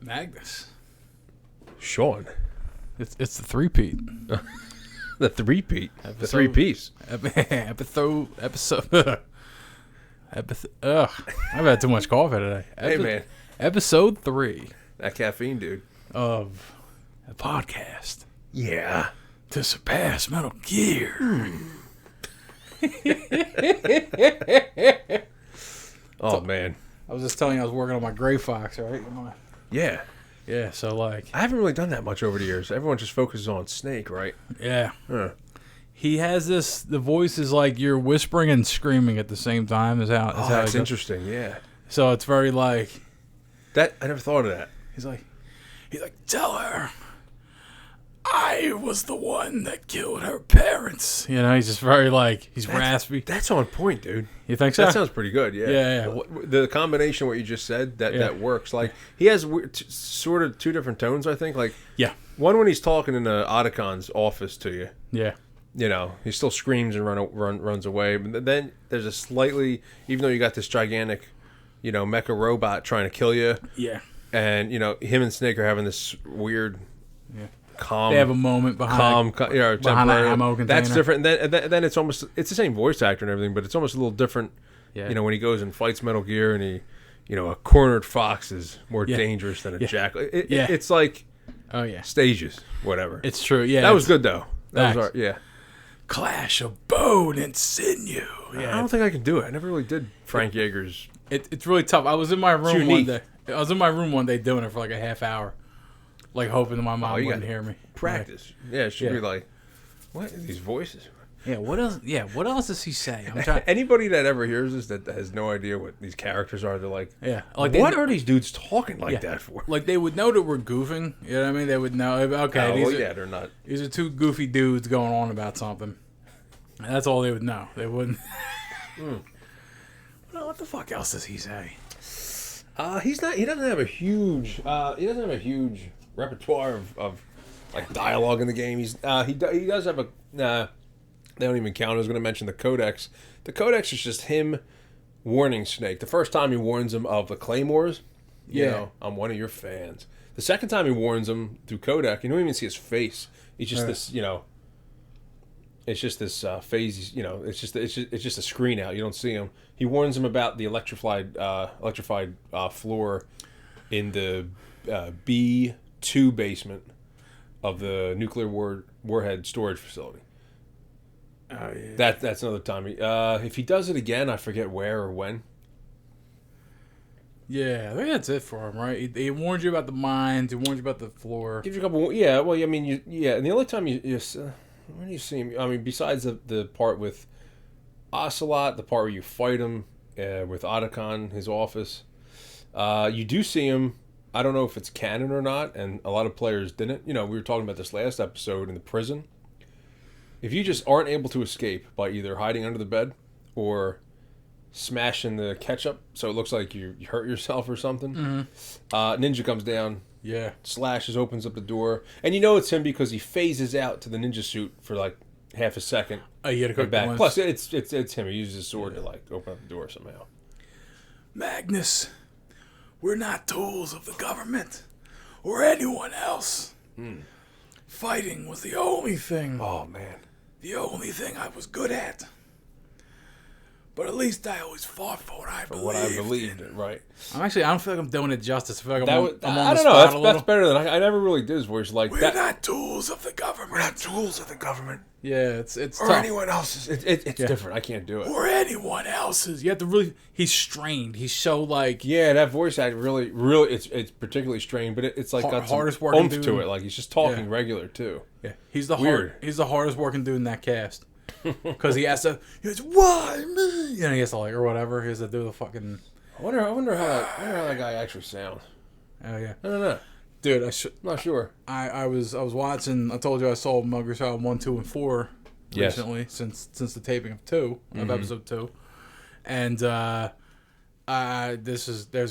Magnus. Sean. It's the three-peat. The three-peat. Episode- The three-piece. Episode. Ugh. I've had too much coffee today. Hey, man. Episode 3 That caffeine, dude. of a podcast Yeah. to surpass Metal Gear. Oh, man. I was just telling you I was working on my Gray Fox, right? Yeah. Yeah, so like... I haven't really done that much over the years. Everyone just focuses on Snake, right? Yeah. Huh. He has this... The voice is like you're whispering and screaming at the same time. Is how That's it goes. interesting, yeah. So it's very like... That I never thought of that. He's like, tell her I was the one that killed her parents. You know, he's just very like, he's raspy. That's on point, dude. You think so? That sounds pretty good, yeah. Yeah. The combination of what you just said, that works. Like, he has sort of two different tones, I think. Like, Yeah. one when he's talking in the Otacon's office to you. Yeah. You know, he still screams and runs away. But then there's a slightly, even though you got this gigantic, you know, mecha robot trying to kill you. Yeah. And, you know, him and Snake are having this weird, calm. They have a moment behind behind the ammo container. That's different. And then it's almost, it's the same voice actor and everything, but it's almost a little different. Yeah. You know, when he goes and fights Metal Gear and he, you know, a cornered fox is more dangerous than a jackal. It's like stages, whatever. It's true. Yeah. That was good though. That was Nice. Clash of bone and sinew. I don't think I can do it. I never really did Frank Yeager's. It's really tough. I was in my room one unique. day. I was in my room one day doing it for like a half hour, like hoping that my mom wouldn't hear me. Practice. Yeah, it should be like, what are these voices? Yeah. What else? Yeah. What else does he say? I'm trying. Anybody that ever hears this that has no idea what these characters are, they're like, Like what are these dudes talking like that for? Like they would know that we're goofing. You know what I mean? They would know. Okay. They're not. These are two goofy dudes going on about something. And that's all they would know. They wouldn't. Well, what the fuck else does he say? He's not. He doesn't have a huge. He doesn't have a huge repertoire of like dialogue in the game. He does have a. They don't even count. I was going to mention the Codex. The Codex is just him warning Snake. The first time he warns him of the Claymores. You know, I'm one of your fans. The second time he warns him through Kodak, you don't even see his face. He's just this. You know. It's just this phase, you know. It's just a screen out. You don't see him. He warns him about the electrified floor in the B2 basement of the nuclear warhead storage facility. Oh yeah. That's another time. If he does it again, I forget where or when. Yeah, I think that's it for him, right? He warned you about the mines. He warned you about the floor. Gives you a couple. Yeah. Well, I mean, and the only time you when do you see him? I mean, besides the part with Ocelot, the part where you fight him with Otacon, his office, you do see him. I don't know if it's canon or not, and a lot of players didn't. You know, we were talking about this last episode in the prison. If you just aren't able to escape by either hiding under the bed or smashing the ketchup so it looks like you hurt yourself or something, Ninja comes down. Yeah. Slashes, opens up the door. And you know it's him because he phases out to the ninja suit for like half a second. Oh, you gotta go back. Plus, it's him. He uses his sword to like open up the door somehow. Magnus, we're not tools of the government or anyone else. Fighting was the only thing. Oh, man. The only thing I was good at. But at least I always fought for what I believed in. Right. I don't feel like I'm doing it justice. I feel like I'm on I the don't spot know. That's better than I never really did his voice like that. We're not tools of the government. We're not tools of the government. Yeah, it's or tough. anyone else's. It's different. I can't do it. Or anyone else's. You have to really. He's strained. He's so like. Yeah, that voice act really. It's particularly strained, but it's like got hardest some working oomph dude. to it. Like he's just talking regular too. Yeah, he's the Weird. He's the hardest working dude in that cast. Because he has to. He goes, why me? You know, he has to like or whatever. He has to do the fucking. I wonder how that guy actually sounds. Oh yeah. I don't know. Dude, I'm not sure. I was watching. I told you I saw Metal Gear Solid 1, 2, and 4 recently since the taping of 2 of episode 2, and there's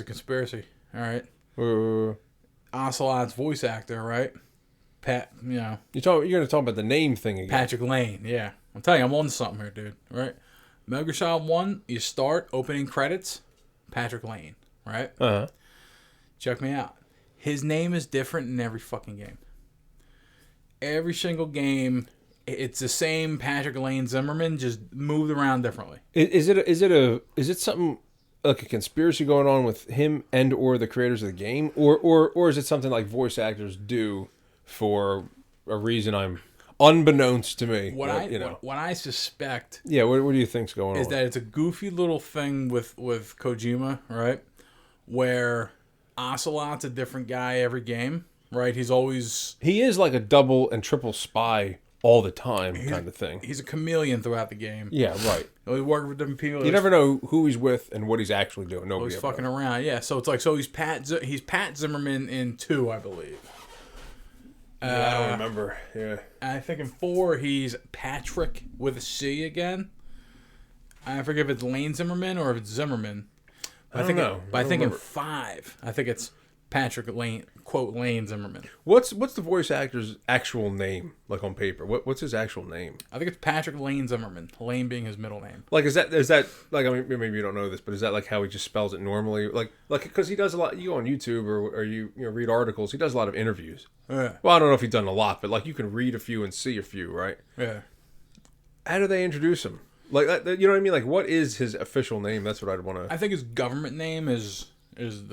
a conspiracy. All right, Ocelot's voice actor, right? Pat, you know, you're gonna talk about the name thing again. Patrick Lane. Yeah, I'm telling you, I'm on to something here, dude. Right, Metal Gear Solid 1, you start opening credits, Patrick Lane. Right. Uh huh. Check me out. His name is different in every fucking game. Every single game, it's the same Patrick Lane Zimmerman, just moved around differently. Is it something like a conspiracy going on with him and or the creators of the game, or is it something like voice actors do for a reason I'm unbeknownst to me? What I suspect, yeah, what do you think's going on? Is that it's a goofy little thing with Kojima, right? Where Ocelot's a different guy every game, right? He is like a double and triple spy all the time kind of thing. He's a chameleon throughout the game. Yeah, right. He works with different people. You never know who he's with and what he's actually doing. Nobody he's fucking around. Yeah, so it's like he's Pat Zimmerman in 2, I believe. Yeah, I don't remember. Yeah. I think in 4 he's Patrick with a C again. I forget if it's Lane Zimmerman or if it's Zimmerman. I don't know. But I think in 5, I think it's Patrick Lane, quote, Lane Zimmerman. What's the voice actor's actual name, like on paper? What's his actual name? I think it's Patrick Lane Zimmerman. Lane being his middle name. Like, is that like, I mean, maybe you don't know this, but is that like how he just spells it normally? Like because he does a lot. You go on YouTube or you read articles. He does a lot of interviews. Yeah. Well, I don't know if he's done a lot, but like you can read a few and see a few, right? Yeah. How do they introduce him? Like, you know what I mean? Like, what is his official name? That's what I'd want to. I think his government name is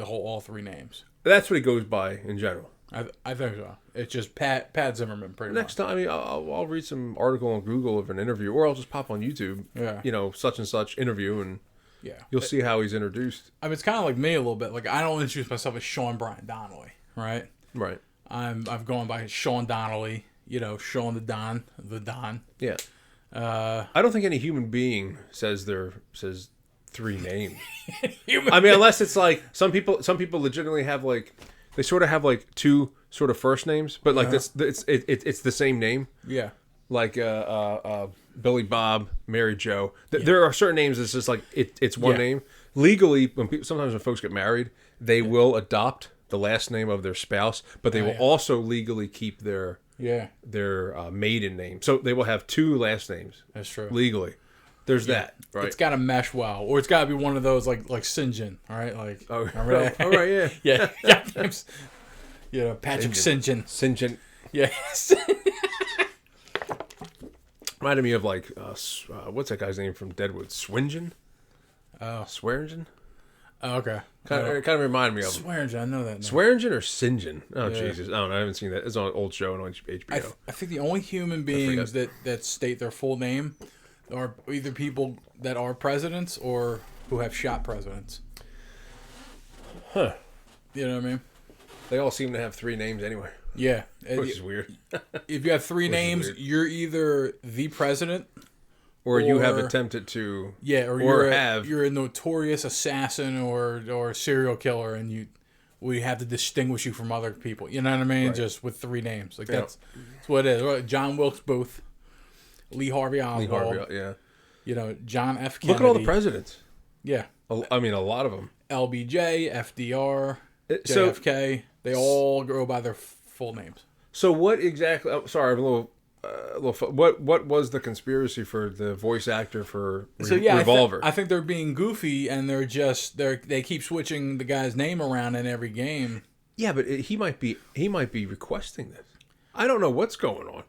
all 3 names. That's what he goes by in general. I think so. It's just Pat Zimmerman, pretty much. Next time, I mean, I'll read some article on Google of an interview, or I'll just pop on YouTube. Yeah. Such and such interview, and yeah, you'll see how he's introduced. I mean, it's kind of like me a little bit. Like, I don't introduce myself as Sean Brian Donnelly, right? Right. I've gone by Sean Donnelly. Sean the Don. Yeah. I don't think any human being says 3 names. I mean, unless it's like some people legitimately have like they sort of have like 2 sort of first names, but like it's the same name. Yeah. Like Billy Bob, Mary Jo. There are certain names that's just like it's one name. Legally, sometimes when folks get married, they will adopt the last name of their spouse, but they will also legally keep their maiden name. So they will have 2 last names. That's true. Legally. There's that, right? It's got to mesh well, or it's got to be one of those like St. John, all right? Like, remember that? All right, yeah. yeah. Patrick St. John. St. John. Yeah. Reminded me of like, what's that guy's name from Deadwood? Swingen? Oh. Swearingen? Oh, okay. Kind of reminded me of him. Swearingen, I know that name. Swearingen or St. John? Oh, Jesus. I don't know. I haven't seen that. It's on an old show on HBO. I think the only human beings that state their full name are either people that are presidents or who have shot presidents. Huh. You know what I mean? They all seem to have 3 names anyway. Yeah. Which is weird. If you have 3 names, you're either the president... Or you have attempted to... Yeah, or you're a notorious assassin or serial killer, and we have to distinguish you from other people. You know what I mean? Right. Just with 3 names. Like that's what it is. John Wilkes Booth, Lee Harvey Oswald. Yeah. John F. Kennedy. Look at all the presidents. Yeah. I mean, a lot of them. LBJ, FDR, JFK. They all go by their full names. So what exactly... Oh, sorry, I'm a little... what was the conspiracy for the voice actor for Revolver? I think they're being goofy, and they keep switching the guy's name around in every game. Yeah, but he might be requesting this. I don't know what's going on.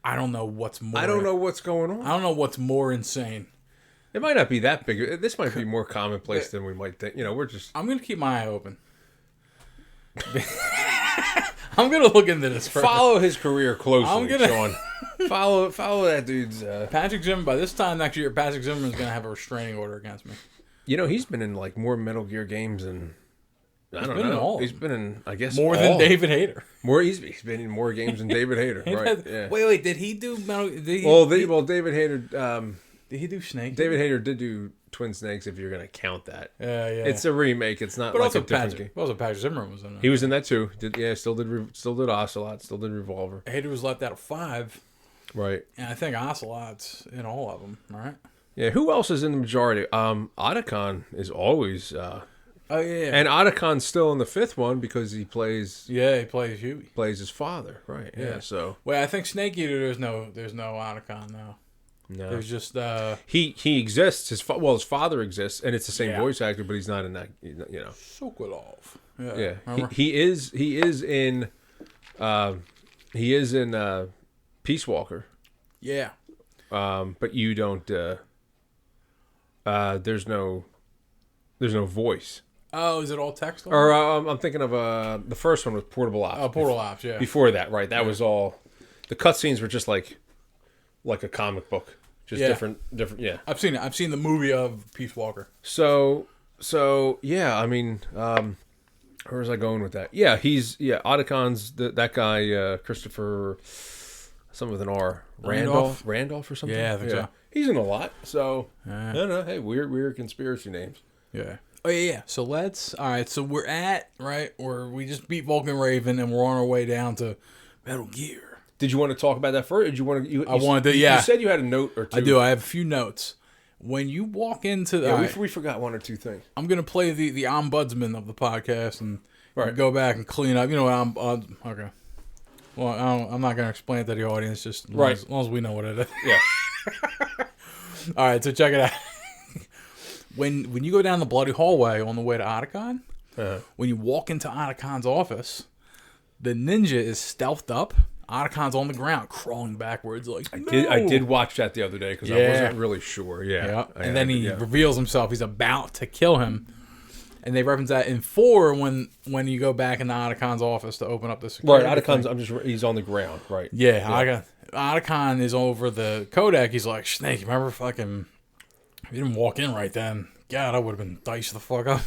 I don't know what's more. I don't know what's going on. I don't know what's more insane. It might not be that big. This might be more commonplace than we might think. We're just. I'm gonna keep my eye open. I'm gonna look into this. Follow his career closely, Sean. Follow that dude's. Patrick Zimmerman. By this time next year, Patrick Zimmerman's gonna have a restraining order against me. He's been in like more Metal Gear games than. I don't know. He's been in, I guess, more than David Hayter. He's been in more games than David Hayter, right? Yeah. Wait, did he do Metal? David Hayter. Did he do Snake? David Hayter did do Twin Snakes, if you're gonna count that. Yeah. It's a remake. It's not like a different game. But also Patrick Zimmerman was in it. He was in that too. Still did Ocelot. Still did Revolver. Hayter was left out of 5. Right. And I think Ocelot's in all of them. Right. Yeah. Who else is in the majority? Otacon is always. Oh yeah. And Otacon's still in the 5th one because he plays. Yeah, he plays Huey. Plays his father. Right. Yeah. So. Well, I think Snake Eater. There's no Otacon now. No. There's just he exists. His father exists, and it's the same voice actor, but he's not in that. Sokolov. Yeah. He is in Peace Walker. Yeah. But you don't. There's no voice. Oh, is it all text? Or I'm thinking of the first one was Portable Ops. Oh, Portal Ops, yeah. Before that, right? That was all. The cutscenes were just like a comic book, just different. Yeah, I've seen it. I've seen the movie of Peace Walker. So yeah. I mean, where was I going with that? Yeah, Otacon's that guy, Christopher, something with an R. Randolph or something. Yeah, I think so. He's in a lot. So I don't know. Hey, weird conspiracy names. Yeah. Oh yeah. So all right. So we're at right, or we just beat Vulcan Raven, and we're on our way down to Metal Gear. Did you want to talk about that first? Or did you want to? I wanted to. Yeah. You said you had a note or two. I do. I have a few notes. When you walk into we forgot one or two things. I'm gonna play the ombudsman of the podcast and go back and clean up. You know what? Okay. Well, I'm not gonna explain it to the audience. Just as long as we know what it is. Yeah. All right. So check it out. When you go down the bloody hallway on the way to Otacon, when you walk into Otacon's office, the ninja is stealthed up. Otacon's on the ground, crawling backwards. Like I did watch that the other day because I wasn't really sure. Yeah. And then he reveals himself. He's about to kill him. And they reference that in 4 when you go back into Otacon's office to open up the security. Right, Otacon's he's on the ground. Right. Yeah. Otacon is over the codec. He's like, Snake, remember fucking. If you didn't walk in right then, God, I would have been diced the fuck up.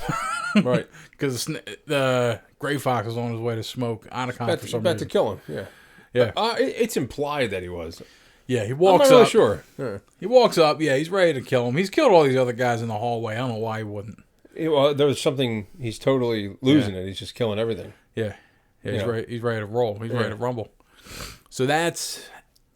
Right. Because the Gray Fox was on his way to smoke Otacon for some reason. About to kill him, yeah. Yeah. It's implied that he was. Yeah, he walks I'm not up. Really sure. Yeah. He walks up, he's ready to kill him. He's killed all these other guys in the hallway. I don't know why he wouldn't. Well, there was something, he's totally losing it. He's just killing everything. Yeah. He's ready to roll. He's ready to rumble. So that's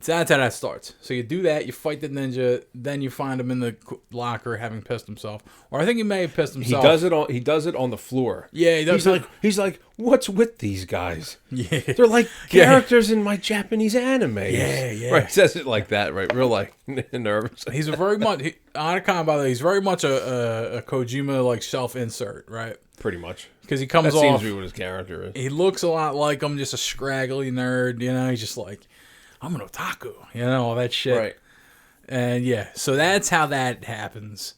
how that starts. So you do that, you fight the ninja, then you find him in the locker having pissed himself. Or I think he may have pissed himself. He does it on the floor. Yeah, he does. He's like, what's with these guys? Yeah. They're like characters in my Japanese anime. Yeah. Right, says it like that, right? Real like nervous. He's Otacon, by the way, he's very much a Kojima like self-insert, right? Pretty much. Because he comes off. That seems to be what his character is. He looks a lot like him, just a scraggly nerd, He's just like, I'm an otaku, all that shit. Right. And so that's how that happens.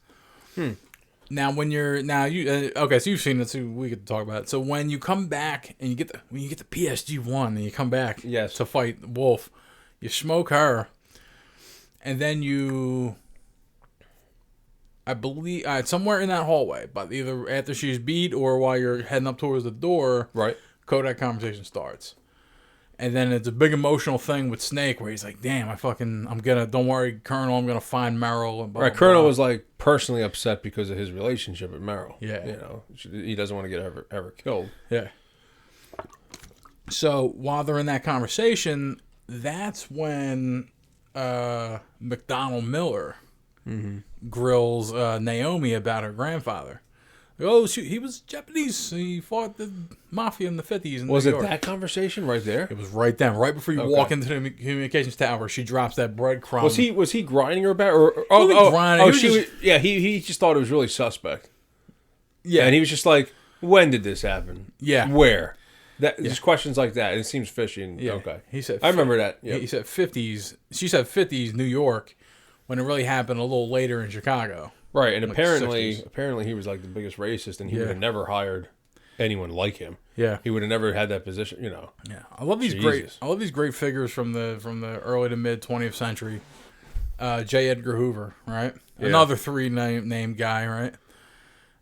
Now, so you've seen it, so we could talk about it. So when you come back and you get the PSG-1 and you come back to fight Wolf, you smoke her, and then I believe, somewhere in that hallway, but either after she's beat or while you're heading up towards the door, right, Kodak conversation starts. And then it's a big emotional thing with Snake where he's like, damn, don't worry, Colonel, I'm going to find Meryl. And blah, right, blah, Colonel blah. was like personally upset because of his relationship with Meryl. Yeah. He doesn't want to get ever killed. Yeah. So while they're in that conversation, that's when McDonald Miller grills Naomi about her grandfather. Oh, shoot, he was Japanese. He fought the mafia in the 50s. Was it that conversation right there? It was right then, right before you walk into the communications tower. She drops that breadcrumb. Was he grinding her about? He just thought it was really suspect. Yeah, and he was just like, when did this happen? Yeah, where? Just questions like that. It seems fishy. And, okay, he said. I remember that. Yep. He said 50s. She said 50s, New York, when it really happened a little later in Chicago. Right, and apparently he was like the biggest racist, and he would have never hired anyone like him. Yeah, he would have never had that position. Yeah, I love these great figures from the early to mid 20th century. J. Edgar Hoover, right? Yeah. Another 3 name guy, right?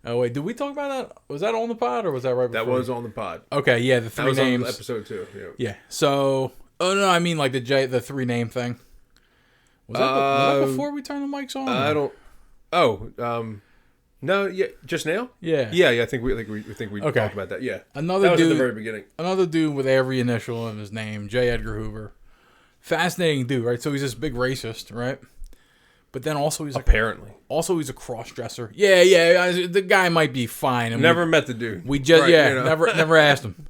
Oh wait, did we talk about that? Was that on the pod or was that right before? That was on the pod. Okay, yeah, the 3 names. On episode 2. Yeah. So, I mean like the 3 name thing. Was that before we turned the mics on? I don't. Oh, no, yeah, just now? Yeah. I think we talked about that. Yeah. That was at the very beginning. Another dude with every initial of his name, J. Edgar Hoover. Fascinating dude, right? So he's this big racist, right? But then also he's he's a cross-dresser. Yeah, the guy might be fine. And never met the dude. We just never asked him.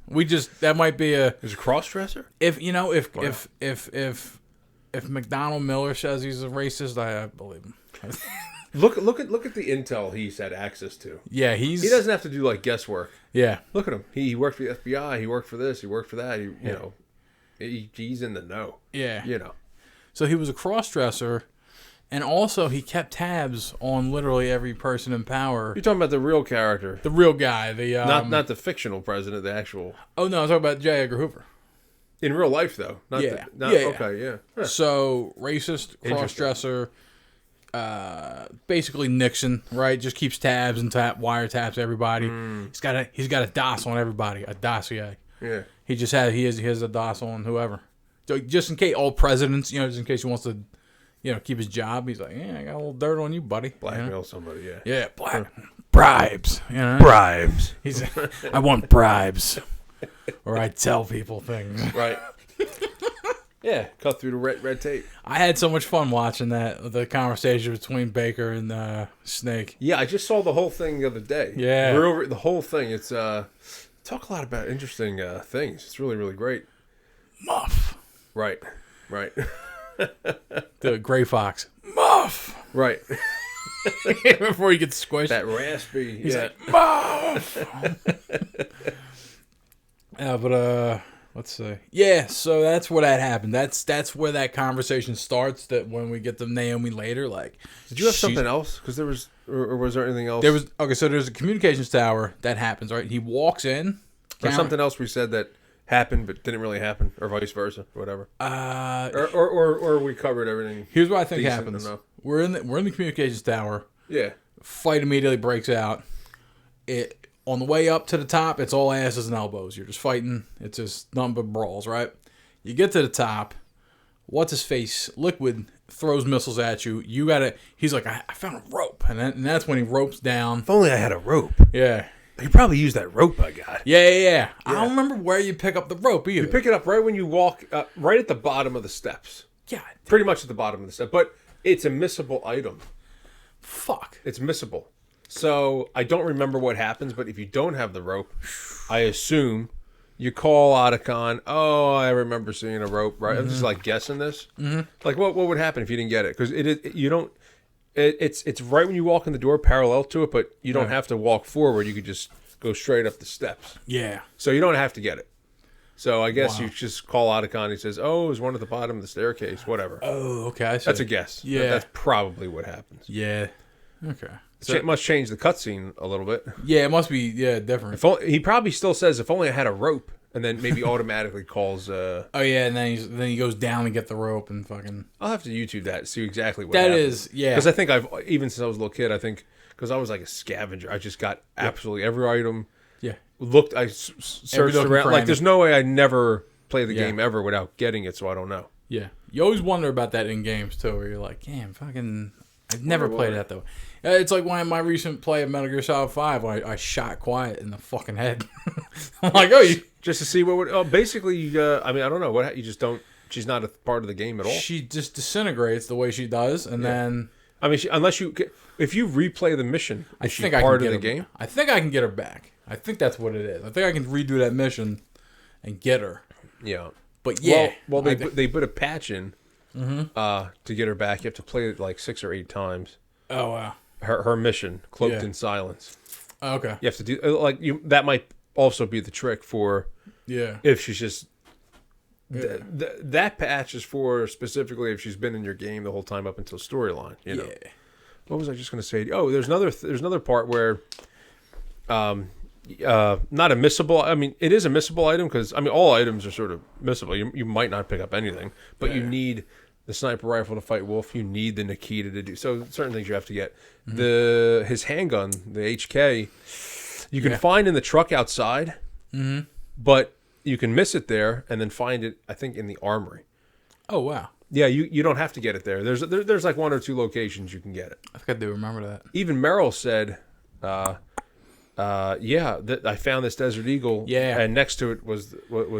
That might be He's a cross-dresser? If McDonald Miller says he's a racist, I believe him. Look at the intel he's had access to. Yeah, he doesn't have to do like guesswork. Yeah, look at him. He worked for the FBI. He worked for this. He worked for that. You know, he's in the know. Yeah, you know. So he was a cross-dresser, and also he kept tabs on literally every person in power. You're talking about the real character, the real guy, the not the fictional president, the actual. Oh no, I'm talking about J. Edgar Hoover. In real life, though. Okay, yeah. Huh. So, racist, cross-dresser, basically Nixon, right? Just keeps tabs and wiretaps everybody. He's got a DOS on everybody, a dossier. Yeah. He has a DOS on whoever. So just in case, all presidents, just in case he wants to, keep his job, he's like, yeah, I got a little dirt on you, buddy. Blackmail somebody, yeah. Yeah, bribes. Bribes. I want bribes. Or I tell people things. Right. Yeah, cut through the red tape. I had so much fun watching the conversation between Baker and Snake. Yeah, I just saw the whole thing the other day. Yeah. We're over the whole thing. It's talk a lot about interesting things. It's really, really great. Muff. Right. The Gray Fox. Muff. Right. Before he gets squished. That raspy. He's like, Muff. Yeah, but let's see. Yeah, so that's where that happened. That's where that conversation starts. That when we get to Naomi later, like, did you have something else? Because there was, or was there anything else? So there's a communications tower that happens, right? He walks in. Or something else we said that happened but didn't really happen, or vice versa, whatever. Or we covered everything. Here's what I think happens. We're in the communications tower. Yeah. Fight immediately breaks out. On the way up to the top, it's all asses and elbows. You're just fighting. It's just nothing but brawls, right? You get to the top. What's his face? Liquid throws missiles at you. He's like, I found a rope, and that's when he ropes down. If only I had a rope. Yeah. You probably use that rope I got. Yeah. I don't remember where you pick up the rope either. You pick it up right when you walk, right at the bottom of the steps. Yeah. Pretty much at the bottom of the steps. But it's a missable item. Fuck. It's missable. So I don't remember what happens, but if you don't have the rope, I assume you call Otacon. Oh, I remember seeing a rope. Right, I'm just like guessing this. Mm-hmm. Like what would happen if you didn't get it? Because it's right when you walk in the door, parallel to it, but you don't have to walk forward. You could just go straight up the steps. Yeah. So you don't have to get it. So I guess you just call Otacon. He says, "Oh, there's one at the bottom of the staircase. Whatever." Oh, okay. That's a guess. Yeah, that's probably what happens. Yeah. Okay. So it must change the cutscene a little bit. Yeah, it must be different. He probably still says, "If only I had a rope," and then maybe automatically calls. Oh yeah, and then he goes down and get the rope and fucking. I'll have to YouTube that, see exactly what that happens. is. Yeah, because I think even since I was a little kid, I think because I was like a scavenger, I just got absolutely every item. Yeah, I searched around. Like, there's no way I never play the game ever without getting it, so I don't know. Yeah, you always wonder about that in games too, where you're like, damn, fucking. I've never played that though. It's like when my recent play of Metal Gear Solid 5, I shot Quiet in the fucking head. I'm like, just to see what would. Oh, basically, I mean, I don't know what you just don't. She's not a part of the game at all. She just disintegrates the way she does, and then. I mean, if you replay the mission, I think I part of the game. I think I can get her back. I think that's what it is. I think I can redo that mission and get her. Yeah, but yeah, well, they put a patch in. To get her back, you have to play it like 6 or 8 times. Oh wow! Her mission, Cloaked in Silence. Oh, okay. You have to do that might also be the trick for if she's just that patch is for specifically if she's been in your game the whole time up until storyline. You know. Yeah. What was I just going to say? Oh, there's another part where not a missable. I mean, it is a missable item because I mean all items are sort of missable. You might not pick up anything, but you need the sniper rifle to fight Wolf. You need the Nikita to do so. Certain things you have to get. Mm-hmm. His handgun, the HK, you can find in the truck outside, but you can miss it there and then find it. I think in the armory. Oh wow. Yeah, you don't have to get it there. There's like 1 or 2 locations you can get it. I think I do remember that. Even Merrill said. I found this Desert Eagle. Yeah, and next to it was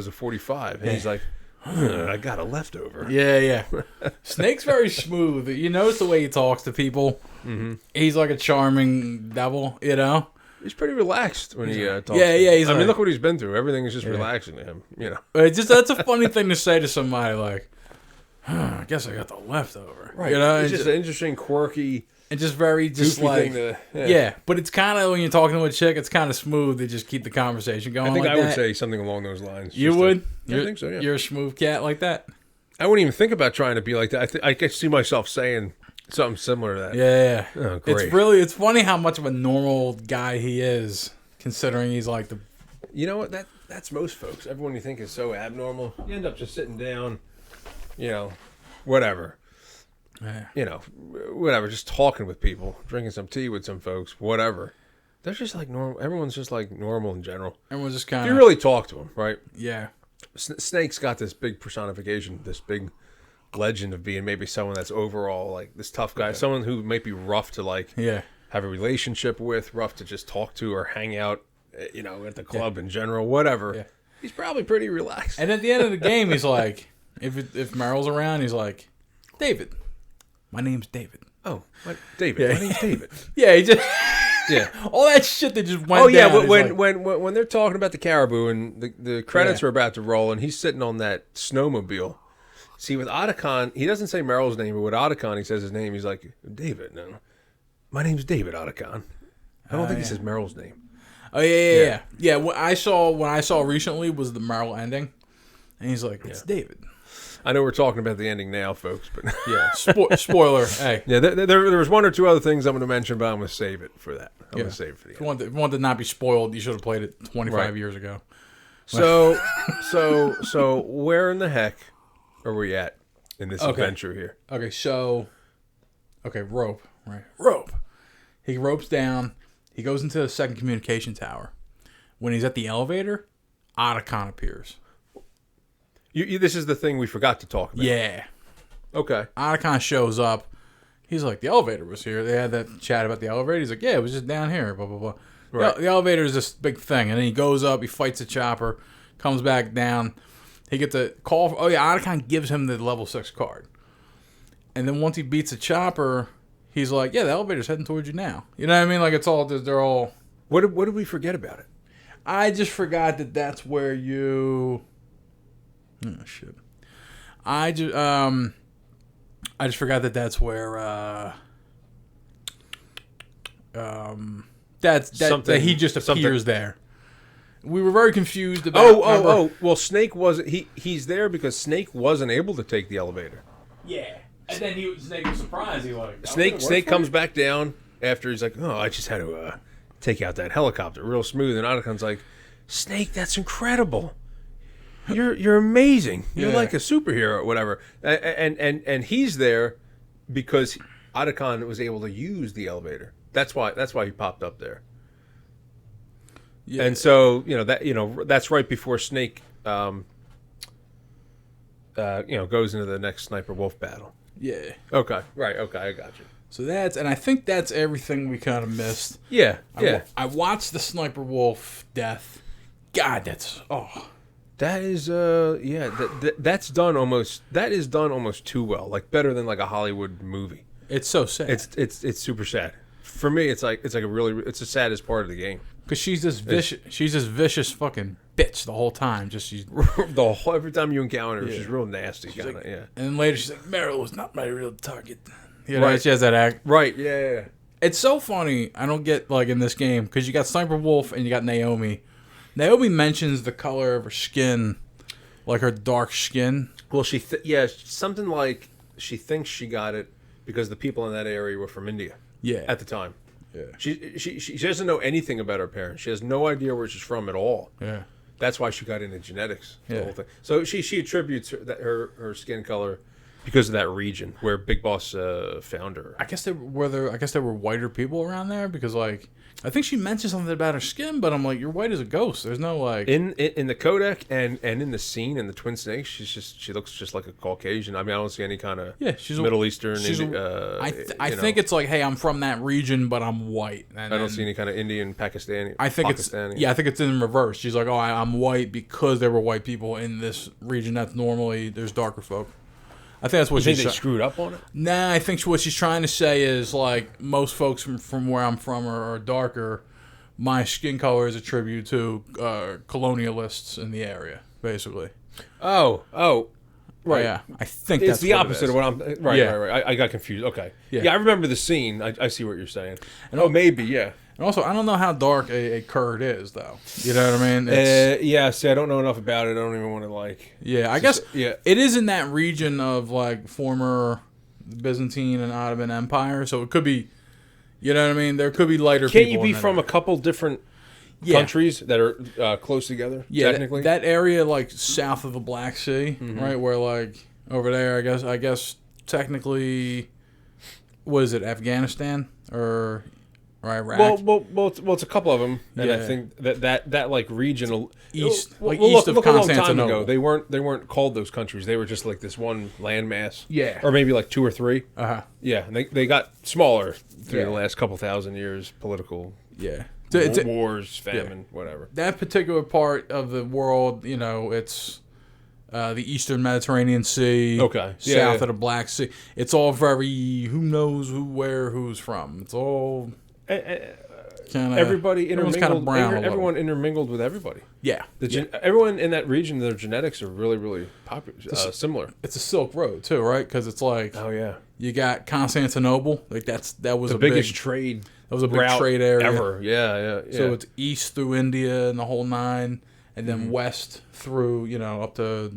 a 45, and he's like, I got a leftover. Yeah. Snake's very smooth. You notice the way he talks to people. Mm-hmm. He's like a charming devil, you know. He's pretty relaxed when he talks. Yeah. I mean, look what he's been through. Everything is just relaxing to him, you know. It's that's a funny thing to say to somebody like, I guess I got the leftover. Right. You know, it's just an interesting, quirky. and just very just goofy like thing yeah. But it's kind of when you're talking to a chick, it's kind of smooth to just keep the conversation going. I think like I that. would say something along those lines. You would? I think so. Yeah. You're a smooth cat like that. I wouldn't even think about trying to be like that. I could see myself saying something similar to that. Yeah. Oh, great. It's funny how much of a normal guy he is, considering he's like the. You know what? That's most folks. Everyone you think is so abnormal, you end up just sitting down, whatever. Yeah. Whatever. Just talking with people, drinking some tea with some folks, whatever. They're just like normal. Everyone's just like normal in general. Everyone's just kind of. If you really talk to them, right? Yeah. Snake's got this big personification, this big legend of being maybe someone that's overall like this tough guy, someone who might be rough to like have a relationship with, rough to just talk to or hang out, at the club in general, whatever. Yeah. He's probably pretty relaxed. And at the end of the game, he's like, if Meryl's around, he's like, David, my name's David. Oh, David, my name's David. Yeah, he just. Yeah, all that shit that just went. Oh yeah, down, when they're talking about the caribou and the credits are about to roll and he's sitting on that snowmobile. See, with Otacon, he doesn't say Meryl's name, but with Otacon, he says his name. He's like, David. No, my name's David Otacon. I don't think he says Meryl's name. Oh yeah. What I saw recently was the Meryl ending, and he's like, it's David. I know we're talking about the ending now, folks, but yeah, spoiler. Hey, yeah, there was one or two other things I'm going to mention, but I'm going to save it for that. I'm going to save it for the end. If you want to not be spoiled, you should have played it 25 years ago. So where in the heck are we at in this adventure here? Okay, rope, right? Rope. He ropes down. He goes into the second communication tower. When he's at the elevator, Otacon appears. This is the thing we forgot to talk about. Yeah. Okay. Otacon shows up. He's like, the elevator was here. They had that chat about the elevator. He's like, yeah, it was just down here, blah, blah, blah. Right. The elevator is this big thing. And then he goes up, he fights a chopper, comes back down. He gets a call. Otacon gives him the level 6 card. And then once he beats a chopper, he's like, yeah, the elevator's heading towards you now. You know what I mean? Like, it's all, they're all... What did we forget about it? I just forgot that's where you... Oh, shit. I just forgot that's where that he just appears there. We were very confused about. Well, Snake wasn't. He's there because Snake wasn't able to take the elevator. Yeah, and then Snake was surprised. He like Snake comes back down after he's like, oh, I just had to take out that helicopter real smooth, and Otacon's like, Snake, that's incredible. You're amazing. You're like a superhero or whatever. And he's there because Otacon was able to use the elevator. That's why he popped up there. Yeah. And so that's right before Snake goes into the next Sniper Wolf battle. Yeah. Okay. Right. Okay. I got you. So I think that's everything we kind of missed. Yeah. I watched the Sniper Wolf death. God, that is that's done almost too well, like better than like a Hollywood movie. It's so sad. It's super sad. For me, it's the saddest part of the game. Because she's this vicious fucking bitch the whole time. Every time you encounter her, she's real nasty. And then later she's like, Meryl was not my real target. Right. She has that act. Right. Yeah. It's so funny. I don't get like in this game because you got Sniper Wolf and you got Naomi. Naomi mentions the color of her skin, like her dark skin. Well, something like she thinks she got it because the people in that area were from India. Yeah. At the time. Yeah. She doesn't know anything about her parents. She has no idea where she's from at all. Yeah. That's why she got into genetics. The whole thing. So she attributes her skin color because of that region where Big Boss found her. I guess there were whiter people around there because like. I think she mentioned something about her skin, but I'm like, you're white as a ghost. There's no like in the codec and in the scene in the Twin Snakes, she looks just like a Caucasian. I mean, I don't see any kind of Middle Eastern. I think it's like, hey, I'm from that region, but I'm white. And I don't see any kind of Indian, Pakistani. I think it's in reverse. She's like, oh, I'm white because there were white people in this region. That's normally there's darker folk. I think that's what they screwed up on it? Nah, I think what she's trying to say is, like, most folks from where I'm from are darker. My skin color is a tribute to colonialists in the area, basically. Oh. Right. Yeah, I think It's that's the what opposite it of is. what I'm. Right, Yeah. right. I got confused. Okay. Yeah. Yeah, I remember the scene. I see what you're saying. And maybe. Yeah. And also, I don't know how dark a curd is, though. You know what I mean? It's, Yeah. See, I don't know enough about it. I don't even want to like. yeah, I guess. Yeah. It is in that region of like former Byzantine and Ottoman Empire, so it could be. You know what I mean? There could be lighter. Can't people you be from a couple different countries that are close together? Yeah, technically, that area like south of the Black Sea, right? Where like over there, I guess technically, was it Afghanistan or Iraq? Well, it's a couple of them, and I Yeah. think that like regional East of look a long time Constantinople. ago, they weren't called those countries. They were just like this one landmass. Yeah. or maybe like 2 or 3. Yeah, and they got smaller through Yeah. the last couple thousand years. Political yeah. wars, famine, whatever. That particular part of the world, you know, it's the Eastern Mediterranean Sea. Okay. South of the Black Sea. It's all very who knows who's from. It's all kind of Everybody everyone's intermingled. kinda brown a little. Everyone intermingled with everybody. Yeah. Everyone in that region, their genetics are really, really popular, similar. It's a Silk Road too, right? Because it's like Oh yeah, you got Constantinople, like that was the a biggest big trade. that was a big route trade area ever. Yeah. So it's east through India and the whole nine, and then west through up to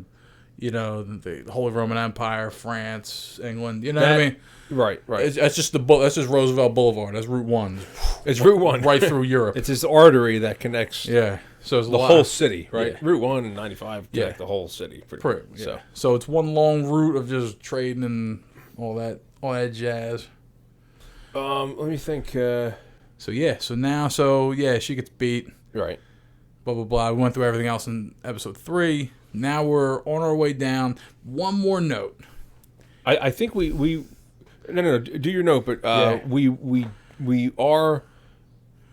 the Holy Roman Empire, France, England. You know what I mean? Right. That's just that's just Roosevelt Boulevard. That's Route 1. It's Route 1 right through Europe. It's this artery that connects Yeah. So it's the whole city, right? Yeah. Route 1 and 95 connect Yeah. the whole city. Pretty, yeah. So it's one long route of just trading and all that jazz. Let me think. So yeah, she gets beat. Right. Blah blah blah. We went through everything else in episode 3. Now we're on our way down. One more note. I think we no do your note, but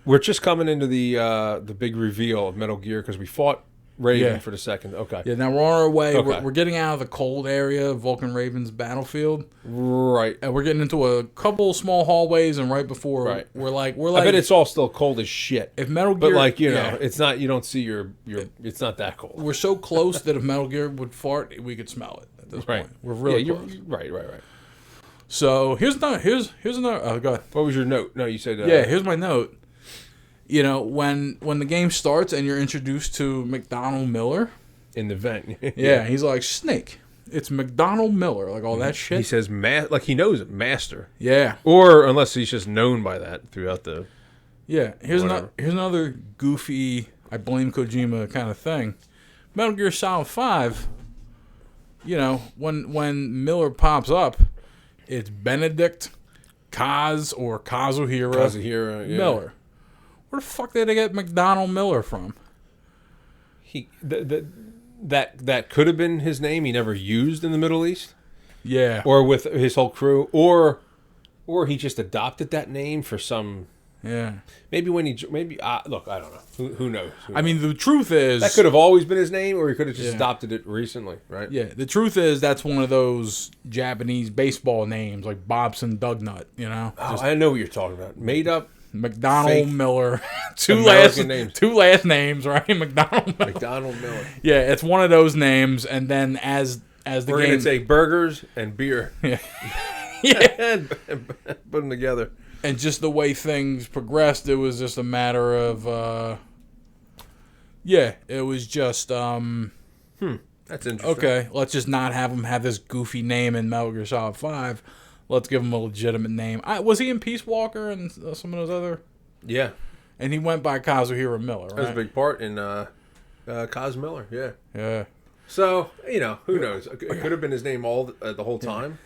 we're just coming into the big reveal of Metal Gear because we fought Raven for the second. Okay. Yeah, now we're on our way. Okay. We're getting out of the cold area, Vulcan Raven's battlefield. Right. And we're getting into a couple small hallways, and right before we're like I bet it's all still cold as shit. If Metal Gear, but it's not. You don't see your. It's not that cold. We're so close that if Metal Gear would fart, we could smell it at this point. We're really close. Right. So here's another. Oh, go ahead. What was your note? No, you said. Here's my note. When the game starts and you're introduced to McDonald Miller in the vent, he's like, Snake, it's McDonald Miller, like all that shit. He says, like he knows it, master. Yeah. Or unless he's just known by that throughout the. Yeah. Here's another goofy, I blame Kojima kind of thing. Metal Gear Solid 5. When Miller pops up, it's Benedict Kazuhira Miller. Where the fuck did they get McDonald Miller from? That could have been his name. He never used in the Middle East. Yeah. Or with his whole crew, or he just adopted that name for some. Yeah. Maybe look, I don't know. Who knows? I mean, the truth is that could have always been his name, or he could have just adopted it recently, right? Yeah. The truth is that's one of those Japanese baseball names like Bobson Dugnut. I know what you're talking about. Made up. McDonald Miller, two American last names, right? McDonald Miller. Yeah, it's one of those names, and then as the we're gonna take burgers and beer, and put them together. And just the way things progressed, it was just a matter of, it was just That's interesting. Okay, let's just not have him have this goofy name in Metal Gear Solid 5. Let's give him a legitimate name. Was he in Peace Walker and some of those other? Yeah. And he went by Kazuhira Miller, right? That was a big part in Kaz Miller, yeah. Yeah. So, who knows? It could have been his name the whole time.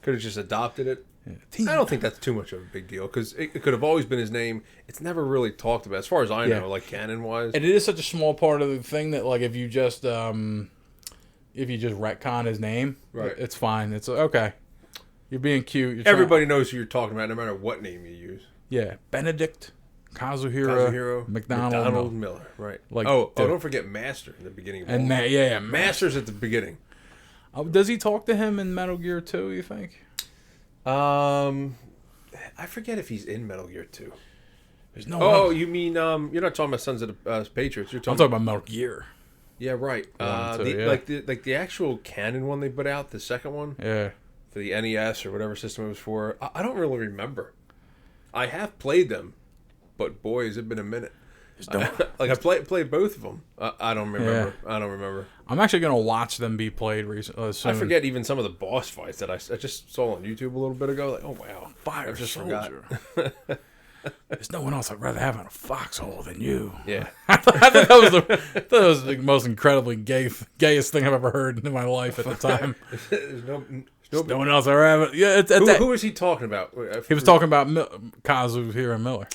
Could have just adopted it. Yeah. I don't think that's too much of a big deal because it could have always been his name. It's never really talked about, as far as I know, like canon-wise. And it is such a small part of the thing that, like, if you just retcon his name, right, it's fine. It's okay. You're being cute. Everybody knows who you're talking about, no matter what name you use. Yeah, Benedict Kazuhiro McDonald Miller. Right. Like, don't forget Master in the beginning. Of Master's at the beginning. Does he talk to him in Metal Gear 2? You think? I forget if he's in Metal Gear 2. There's no. Oh, you mean you're not talking about Sons of the Patriots? I'm talking about Metal Gear. Yeah, right. Like the actual canon one they put out, the second one. Yeah. For the NES or whatever system it was for. I don't really remember. I have played them, but boy, has it been a minute. I played both of them. I don't remember. Yeah. I don't remember. I'm actually gonna watch them be played recently. I forget even some of the boss fights that I just saw on YouTube a little bit ago. Like, oh wow, Fire Soldier. There's no one else I'd rather have in a foxhole than you. Yeah, I thought that was the most incredibly gayest thing I've ever heard in my life at the time. There's no one else I ever have. Yeah, who was he talking about? He was talking about Kazu here in Miller.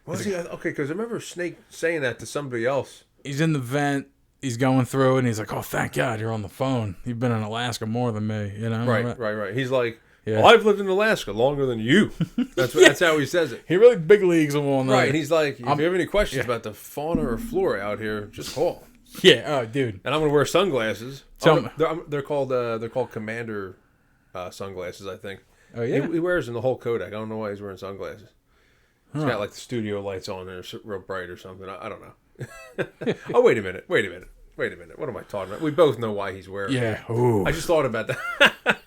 Was he? Okay, because I remember Snake saying that to somebody else. He's in the vent. He's going through it, and he's like, "Oh, thank God you're on the phone. You've been in Alaska more than me, you know." Right. He's like, "Well, I've lived in Alaska longer than you." That's how he says it. He really big leagues him on that. Right, and he's like, "If you have any questions about the fauna or flora out here, just call." Yeah, oh, dude. And I'm gonna wear sunglasses. They're called Commander sunglasses, I think. Oh yeah. He wears in the whole Kodak. I don't know why he's wearing sunglasses. He's got like the studio lights on and it's real bright or something. I don't know. Oh, wait a minute. What am I talking about? We both know why he's wearing them. Yeah. Ooh. I just thought about that.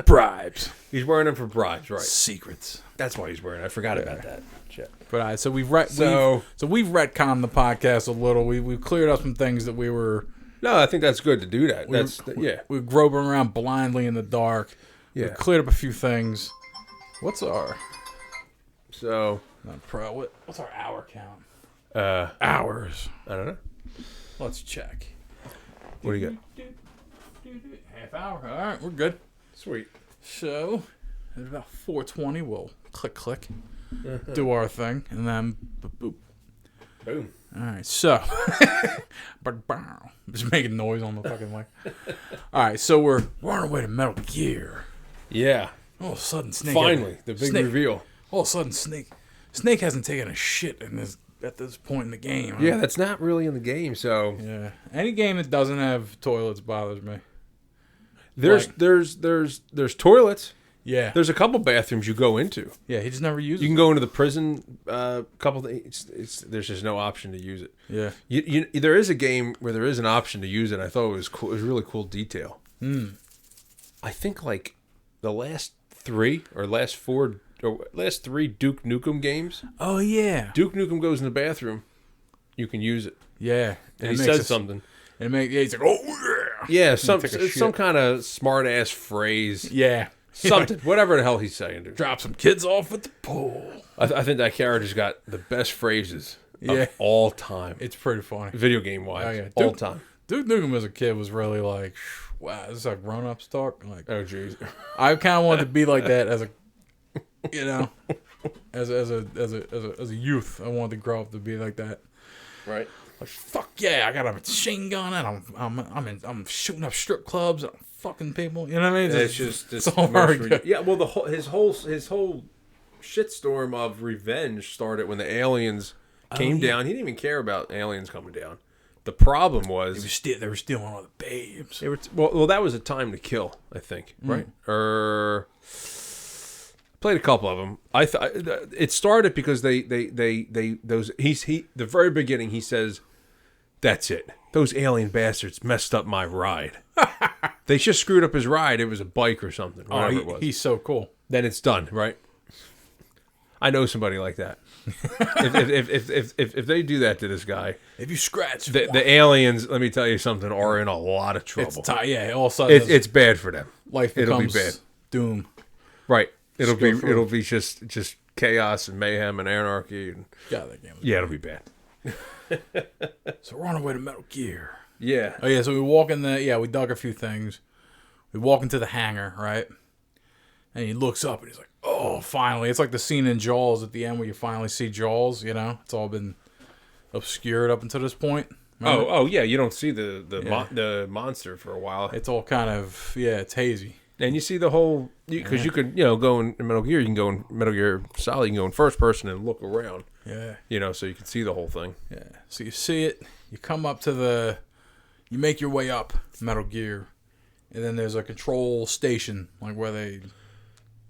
Bribes. He's wearing them for bribes, right? Secrets. That's why he's wearing it. I forgot about that. Shit. But so we've retconned the podcast a little. We've cleared up some things that we were. No, I think that's good to do that. We're groping around blindly in the dark. Yeah. We've cleared up a few things. What's our? So. What's our hour count? Hours. I don't know. Let's check. What do you got? Half hour. All right, we're good. Sweet. So, at about 4:20, we'll click, do our thing, and then boop. Boom. All right, so just making noise on the fucking mic. All right, so we're on our way to Metal Gear. Yeah. All of a sudden, Finally, the big reveal. All of a sudden, Snake hasn't taken a shit at this point in the game. Yeah, that's not really in the game. So yeah, any game that doesn't have toilets bothers me. There's toilets. Yeah, there's a couple bathrooms you go into. Yeah, he just never uses. You can go into the prison. Couple. There's just no option to use it. Yeah, there is a game where there is an option to use it. I thought it was cool. It was a really cool detail. I think like the last three Duke Nukem games. Oh yeah, Duke Nukem goes in the bathroom. You can use it. Yeah, and he says something. And he's like, "Oh yeah." Yeah, some kind of smart ass phrase. Yeah. Something, whatever the hell he's saying. Dude. Drop some kids off at the pool. I think that character's got the best phrases of all time. It's pretty funny. Video game wise. Oh, yeah. All time. Duke Nukem as a kid was really like, wow, this is how grown-ups talk. Like, oh, jeez. I kind of wanted to be like that as a, as a youth. I wanted to grow up to be like that. Right. Like, fuck yeah, I got a machine gun and I'm shooting up strip clubs and I'm fucking people. You know what I mean? It's all very yeah. Well, his whole shitstorm of revenge started when the aliens came down. He didn't even care about aliens coming down. The problem was they were stealing all the babes. Well, that was a time to kill. I think right. Played a couple of them. I thought it started because the very beginning he says, "That's it. Those alien bastards messed up my ride. They just screwed up his ride. It was a bike or something. Whatever it was. He's so cool. Then it's done, right? I know somebody like that. if they do that to this guy, if you scratch the aliens, let me tell you something, are in a lot of trouble. All of a sudden it's bad for them. Life becomes bad. Doom. Right. It'll be just chaos and mayhem and anarchy. And, that game. It'll be bad. So we're on our way to Metal Gear. Yeah. Oh yeah. So we walk in we dug a few things. We walk into the hangar, right? And he looks up and he's like, "Oh, finally!" It's like the scene in Jaws at the end where you finally see Jaws. You know, it's all been obscured up until this point. Remember? Oh yeah. You don't see the monster for a while. It's all kind of it's hazy. And you see the whole because you could go in Metal Gear. You can go in Metal Gear Solid. You can go in first person and look around. Yeah. So you can see the whole thing. Yeah. So you see it. You come up to you make your way up Metal Gear, and then there's a control station like where they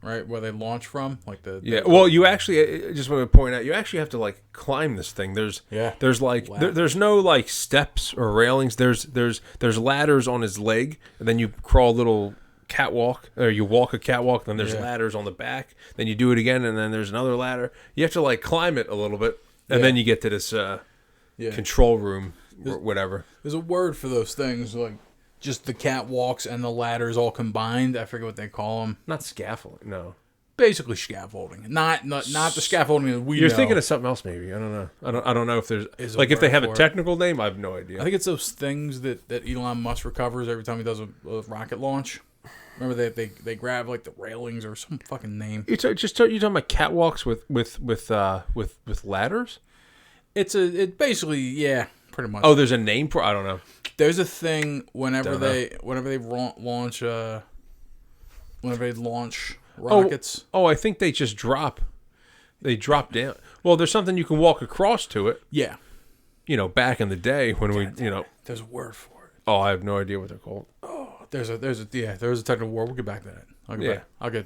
right? Where they launch from, like the yeah. Well, you actually, I just want to point out, you actually have to like climb this thing. There's like there's no like steps or railings. There's ladders on his leg, and then you crawl a little catwalk, or you walk a catwalk. Then there's ladders on the back. Then you do it again, and then there's another ladder. You have to like climb it a little bit, and then you get to this control room or whatever. There's a word for those things, like just the catwalks and the ladders all combined. I forget what they call them. Not scaffolding, no. Basically scaffolding, not the scaffolding that we. You're know. thinking of something else, maybe. I don't know. I don't know if there's like if they have a technical name. I have no idea. I think it's those things that Elon Musk recovers every time he does a rocket launch. Remember they grab like the railings or some fucking name. You talking about catwalks with ladders? It basically pretty much. Oh, there's a name for I don't know. There's a thing whenever they launch rockets. Oh, I think they just drop. They drop down. Well, there's something you can walk across to it. Yeah. Back in the day when there's a word for it. Oh, I have no idea what they're called. Oh, there's a technical word. We'll get back to that.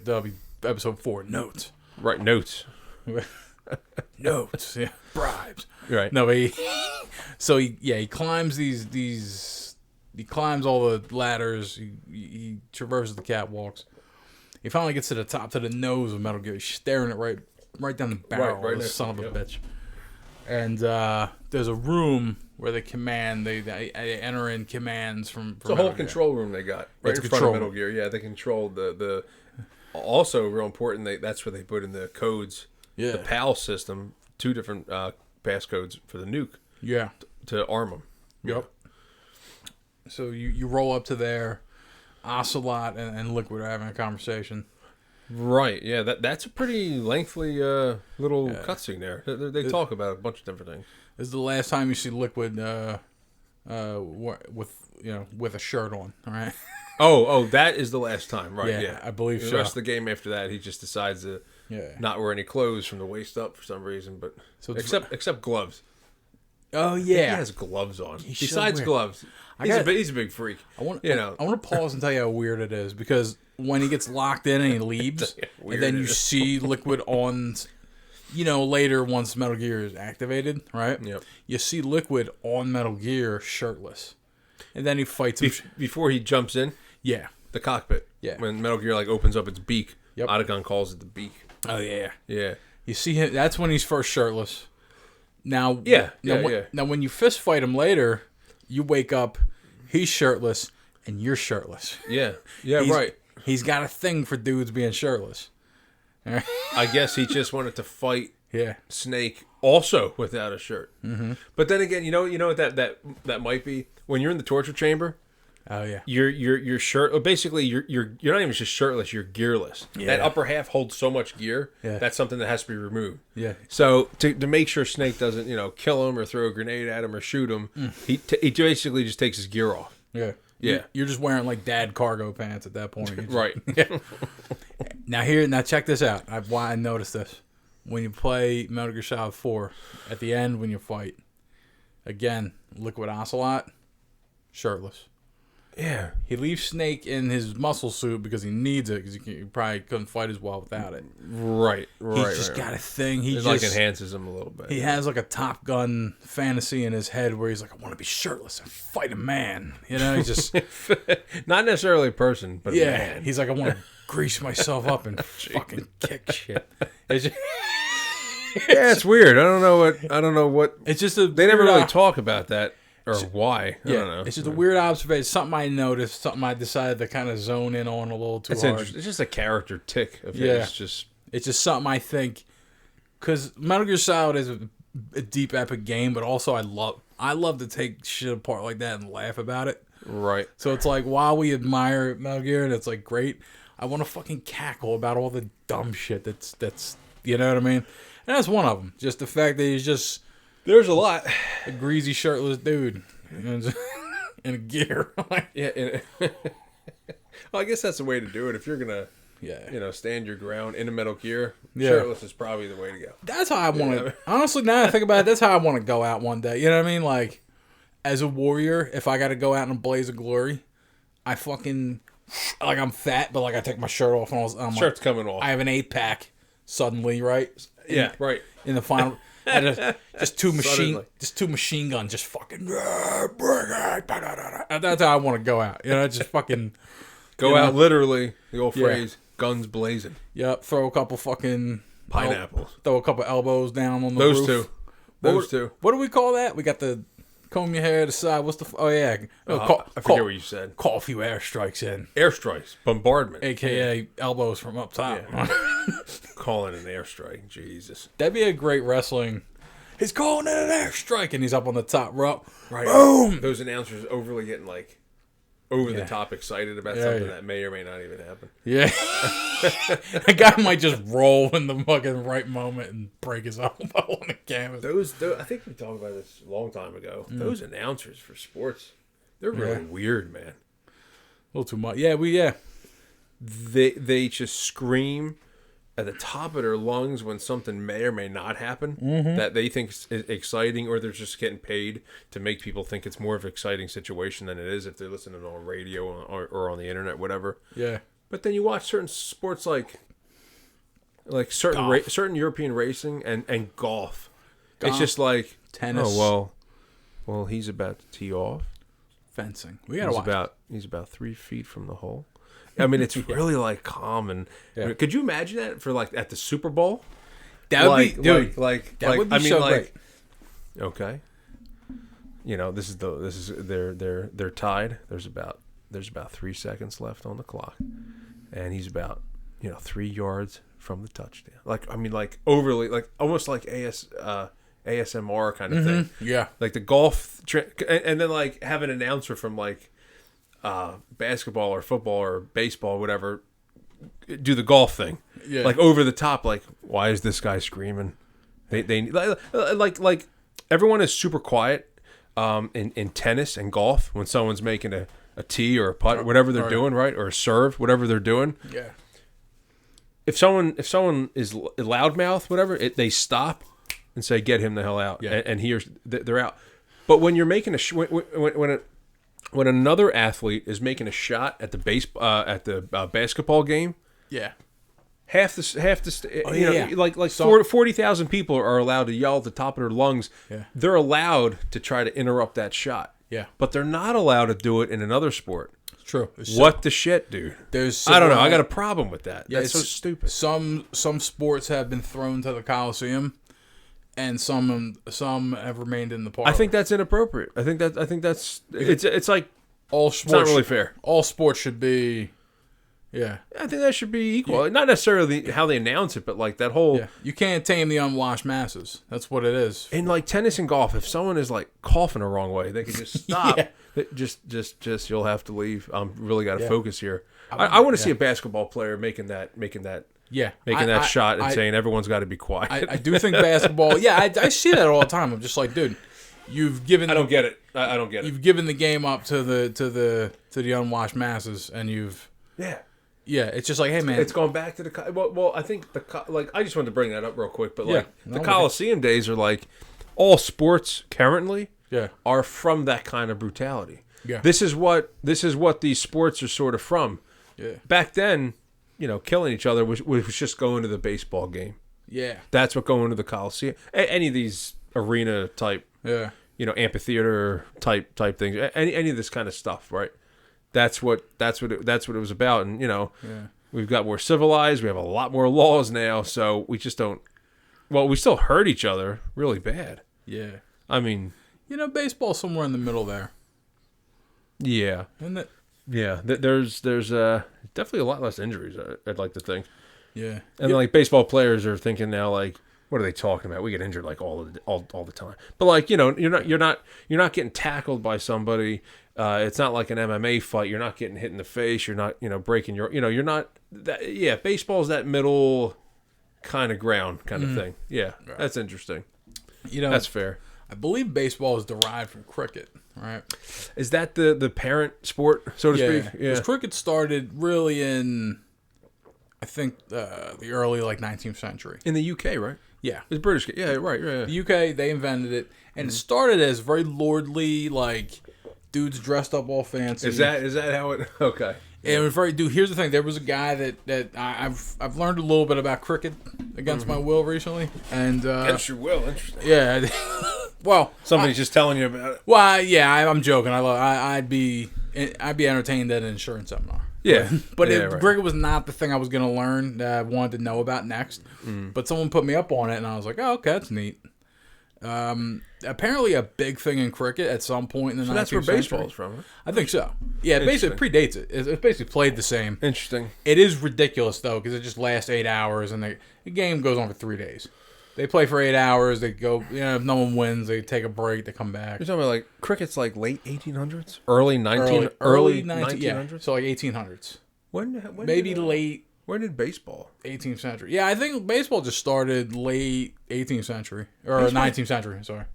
That'll be episode 4, notes. Right, notes. Notes, yeah, bribes. Right. No, but he climbs he climbs all the ladders. He traverses the catwalks. He finally gets to the top, to the nose of Metal Gear. He's staring it right down the barrel. Right, son of a bitch. And there's a room where they command. They enter in commands from. It's a whole control room they got right in front of Metal Gear. Yeah, they control the. Also, real important. That's where they put in the codes. Yeah. The PAL system. 2 different passcodes for the nuke. Yeah. To arm them. Yep. So you roll up to there. Ocelot and Liquid are having a conversation. Right, yeah, that's a pretty lengthy little cutscene there. They talk about a bunch of different things. This is the last time you see Liquid with a shirt on, all right? Oh, that is the last time, right? Yeah, I believe so. The rest of the game after that, he just decides to not wear any clothes from the waist up for some reason, but except gloves. Oh yeah, he has gloves on. Besides gloves, he's a big freak. I want to pause and tell you how weird it is, because when he gets locked in and he leaves, and then you see Liquid on, later once Metal Gear is activated, right? Yep. You see Liquid on Metal Gear shirtless, and then he fights before he jumps in. Yeah, the cockpit. Yeah, when Metal Gear opens up its beak. Yep. Otacon calls it the beak. Oh yeah, yeah. You see him. That's when he's first shirtless. Now, Now, when you fist fight him later, you wake up, he's shirtless, and you're shirtless. Yeah, right. He's got a thing for dudes being shirtless. I guess he just wanted to fight Snake also without a shirt. Mm-hmm. But then again, you know what that might be? When you're in the torture chamber. Oh yeah, your shirt. Basically, you're not even just shirtless. You're gearless. Yeah. That upper half holds so much gear. Yeah. That's something that has to be removed. Yeah. So to make sure Snake doesn't kill him or throw a grenade at him or shoot him, he basically just takes his gear off. Yeah. Yeah. You're just wearing like dad cargo pants at that point. Right. Yeah. Now check this out. Why I noticed this. When you play Metal Gear Solid 4, at the end when you fight, again, Liquid Ocelot, shirtless. Yeah. He leaves Snake in his muscle suit because he needs it, because he probably couldn't fight as well without it. Right. He's just got a thing. It like enhances him a little bit. He has like a Top Gun fantasy in his head where he's like, I want to be shirtless and fight a man. He's just... Not necessarily a person, but a man. He's like, I want to grease myself up and fucking kick shit. It's it's weird. I don't know what... It's just they never really talk about that. Or why? I don't know. It's just a weird observation. Something I noticed. Something I decided to kind of zone in on a little too hard. It's just a character tick of his. It's just something I think. Because Metal Gear Solid is a deep, epic game, but also I love to take shit apart like that and laugh about it. Right. So it's like, while we admire Metal Gear and it's like great, I want to fucking cackle about all the dumb shit that's you know what I mean? And that's one of them. Just the fact that he's just... There's a lot. A greasy, shirtless dude in a gear. Yeah. Well, I guess that's the way to do it. If you're going to, stand your ground in a Metal Gear, shirtless is probably the way to go. That's how I want to... Honestly, now that I think about it, that's how I want to go out one day. You know what I mean? Like, as a warrior, if I got to go out in a blaze of glory, I fucking like I'm fat, but like I take my shirt off and I'm Shirt's like, coming off. I have an 8-pack suddenly, right? Right. In the final, just two machine guns, just fucking bring it. That's how I want to go out. Just fucking go out literally. The old phrase, guns blazing. Yep. Throw a couple fucking pineapples. Throw a couple elbows down on the roof. Those two. What do we call that? We got the comb your hair to the side. What's the? Oh yeah. I forget what you said. Call a few airstrikes in. Airstrikes. Bombardment. AKA elbows from up top. Yeah. Calling an airstrike. Jesus. That'd be a great wrestling. He's calling it an airstrike, and he's up on the top rope. Right. Boom. Those announcers overly getting like over the top excited about something that may or may not even happen. Yeah. A guy might just roll in the fucking right moment and break his elbow on the canvas. Those I think we talked about this a long time ago. Those announcers for sports, they're really weird, man. A little too much. Yeah. They just scream at the top of their lungs when something may or may not happen that they think is exciting, or they're just getting paid to make people think it's more of an exciting situation than it is if they're listening on radio or on the internet, whatever. Yeah. But then you watch certain sports like certain European racing and golf. It's just like tennis. Oh well, he's about to tee off. Fencing. We gotta watch. He's about 3 feet from the hole. I mean, it's really like calm and. Could you imagine that for like at the Super Bowl? That would be, dude. That would be so great. Okay. They're tied. There's about 3 seconds left on the clock, and he's about 3 yards from the touchdown. Like overly, like almost like ASMR kind of thing. Yeah. Like the golf, and then like have an announcer from like. Basketball or football or baseball or whatever do the golf thing like over the top, like why is this guy screaming? They like everyone is super quiet in tennis and golf when someone's making a tee or a putt, whatever they're doing, right, or a serve, whatever they're doing. If someone is loudmouth, whatever, they stop and say get him the hell out, and they're out. But when you're making when another athlete is making a shot at the basketball game, half the like 40,000 people are allowed to yell at the top of their lungs. They're allowed to try to interrupt that shot. But they're not allowed to do it in another sport. It's true. What the shit, dude? I don't know. I got a problem with that. That's so stupid. Some sports have been thrown to the Coliseum. And some have remained in the park. I think that's inappropriate. I think that's it's like all sports. It's not really fair. All sports should be, I think that should be equal. Not necessarily how they announce it, but like that whole. You can't tame the unwashed masses. That's what it is. In like tennis and golf, if someone is like coughing the wrong way, they can just stop. Just you'll have to leave. I'm really got to focus here. I want to see a basketball player making that. That shot and saying everyone's got to be quiet. I do think basketball. I see that all the time. I'm just like, dude, you've given. I don't get it. I don't get it. You've given the game up to the unwashed masses, and you've. It's just like, hey man, it's gone back to the. Well, I think I just wanted to bring that up real quick, but the Coliseum days are like all sports currently are from that kind of brutality. This is what these sports are sort of from. Back then. Killing each other was just going to the baseball game. That's what going to the Coliseum. Any of these arena type, amphitheater type things. Any of this kind of stuff, right? That's what it was about. And we've got more civilized. We have a lot more laws now, so we just don't. Well, we still hurt each other really bad. I mean, baseball's somewhere in the middle there. Isn't it? There's definitely a lot less injuries. I'd like to think. And like baseball players are thinking now, like, what are they talking about? We get injured like all the time. But like you're not getting tackled by somebody. It's not like an MMA fight. You're not getting hit in the face. You're not breaking your you're not that. Baseball's that middle kind of ground kind of thing. That's interesting. That's fair. I believe baseball is derived from cricket, right? Is that the parent sport, so to speak? Because cricket started really in, I think, the early 19th century. In the UK, right? Yeah. It's British. Yeah, right. The UK, they invented it. And it started as very lordly, like, dudes dressed up all fancy. Is that how it... Okay. And it was very, dude. Here's the thing: there was a guy that I've learned a little bit about cricket against my will recently, and against your will, interesting. Yeah. Well, somebody's just telling you about it. Well, yeah, I'm joking. I'd be entertained at an insurance seminar. Yeah, but cricket was not the thing I was going to learn that I wanted to know about next. But someone put me up on it, and I was like, oh, okay, that's neat. Apparently a big thing in cricket at some point in the 19th that's where century. baseball's from, huh? I think so. Yeah, it basically predates it. It's basically played the same. Interesting. It is ridiculous, though, because it just lasts 8 hours, and the game goes on for 3 days. They play for 8 hours. They go, if no one wins, they take a break. They come back. You're talking about cricket's late 1800s, early 1900s, yeah. So 1800s. When maybe late. When did baseball? 18th century. Yeah, I think baseball just started late 18th century or 19th century. Sorry.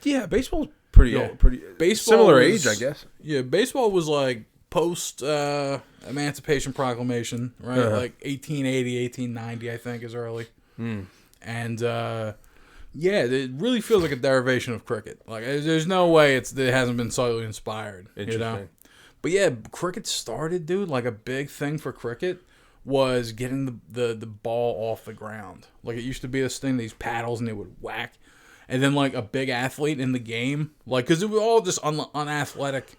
Yeah, baseball's pretty old, similar age, I guess. Yeah, baseball was post Emancipation Proclamation, right? 1880, 1890, I think, is early. And it really feels like a derivation of cricket. There's no way it hasn't been slightly inspired. Interesting. But yeah, cricket started, dude. A big thing for cricket was getting the ball off the ground. It used to be this thing, these paddles, and they would whack. And then a big athlete in the game, because it was all just unathletic,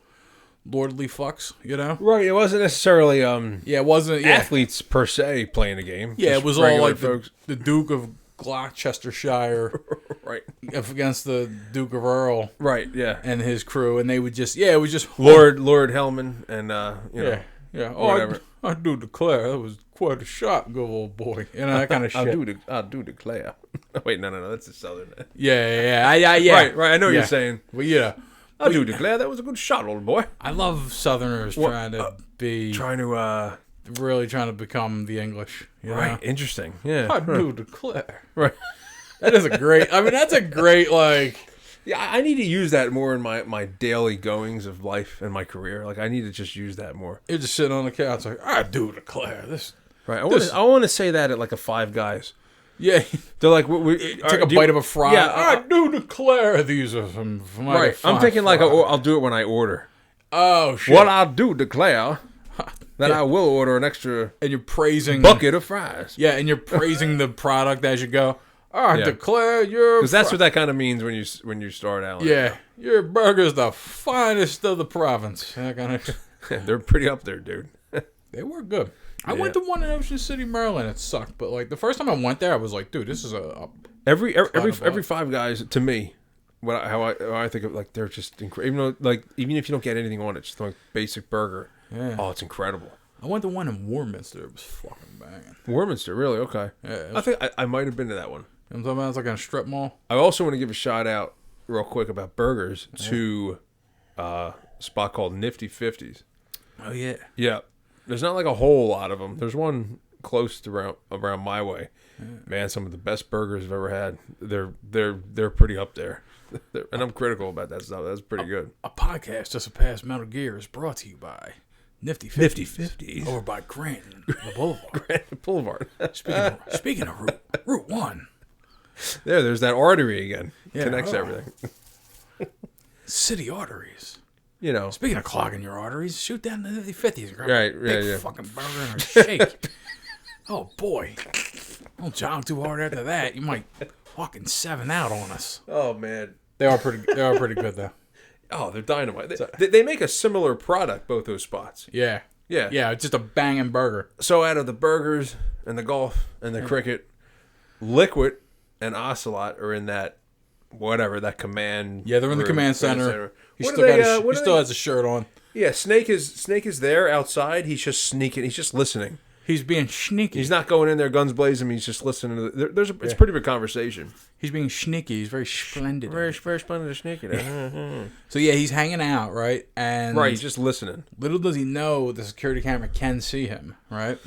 lordly fucks, Right. It wasn't necessarily it wasn't athletes per se playing the game. Yeah, it was all the Duke of Gloucestershire, right, against the Duke of Earl, right, yeah, and his crew, and they would just it was just Lord Hellman and whatever. I do declare that was quite a shot, good old boy, that kind of shit. I do declare. Wait, no, that's a southern. Yeah. Right. I know what you're saying. Well, yeah. I do declare that was a good shot, old boy. I love Southerners trying to really trying to become the English. Right. Interesting. Yeah. I do declare. Right. That's a great Yeah, I need to use that more in my daily goings of life and my career. I need to just use that more. You're just sitting on the couch I do declare this. Right. I want to say that at a Five Guys. Yeah. They're take a bite of a fry. Yeah, I do declare these are from my right. I'm thinking I'll do it when I order. Oh, shit. What I'll do declare that I will order an extra and you're praising bucket of fries. Yeah, and you're praising the product as you go. I declare your because that's what that kind of means when you start out. Your burger's the finest of the province. That kind of. They're pretty up there, dude. They were good. I went to one in Ocean City, Maryland. It sucked, but the first time I went there, I was like, dude, this is every Five Guys to me. How I think of they're just incredible. Even if you don't get anything on it, just basic burger. Yeah. Oh, it's incredible. I went to one in Warminster. It was fucking banging. Warminster, really? Okay. Yeah. I think I might have been to that one. You know what I'm talking about? It's like in a strip mall. I also want to give a shout out real quick about burgers to a spot called Nifty 50s. Oh yeah. Yeah. There's not a whole lot of them. There's one close to around my way. Yeah. Man, some of the best burgers I've ever had. They're pretty up there. And I'm critical about that stuff. That's pretty good. A podcast just past Metal Gear is brought to you by Nifty 50s. Over by Granton, the Boulevard. Granton Boulevard. Speaking of Route 1. There's that artery again. Connects everything. City arteries. Speaking of clogging your arteries, shoot down the Nifty 50s and grab a big fucking burger and a shake. Oh boy. Don't jog too hard after that. You might fucking 7 out on us. Oh man. They are pretty good though. Oh, they're dynamite. They make a similar product, both those spots. Yeah. Yeah, it's just a banging burger. So out of the burgers and the golf and the cricket, Liquid and Ocelot are in that command. Yeah, they're in the command center. He still has a shirt on. Yeah, Snake is there outside. He's just sneaking. He's just listening. He's being sneaky. He's not going in there guns blazing. He's just listening. It's a pretty big conversation. He's being sneaky. He's very splendid. Very splendid and sneaky. So yeah, he's hanging out, right? And he's just listening. Little does he know the security camera can see him, right?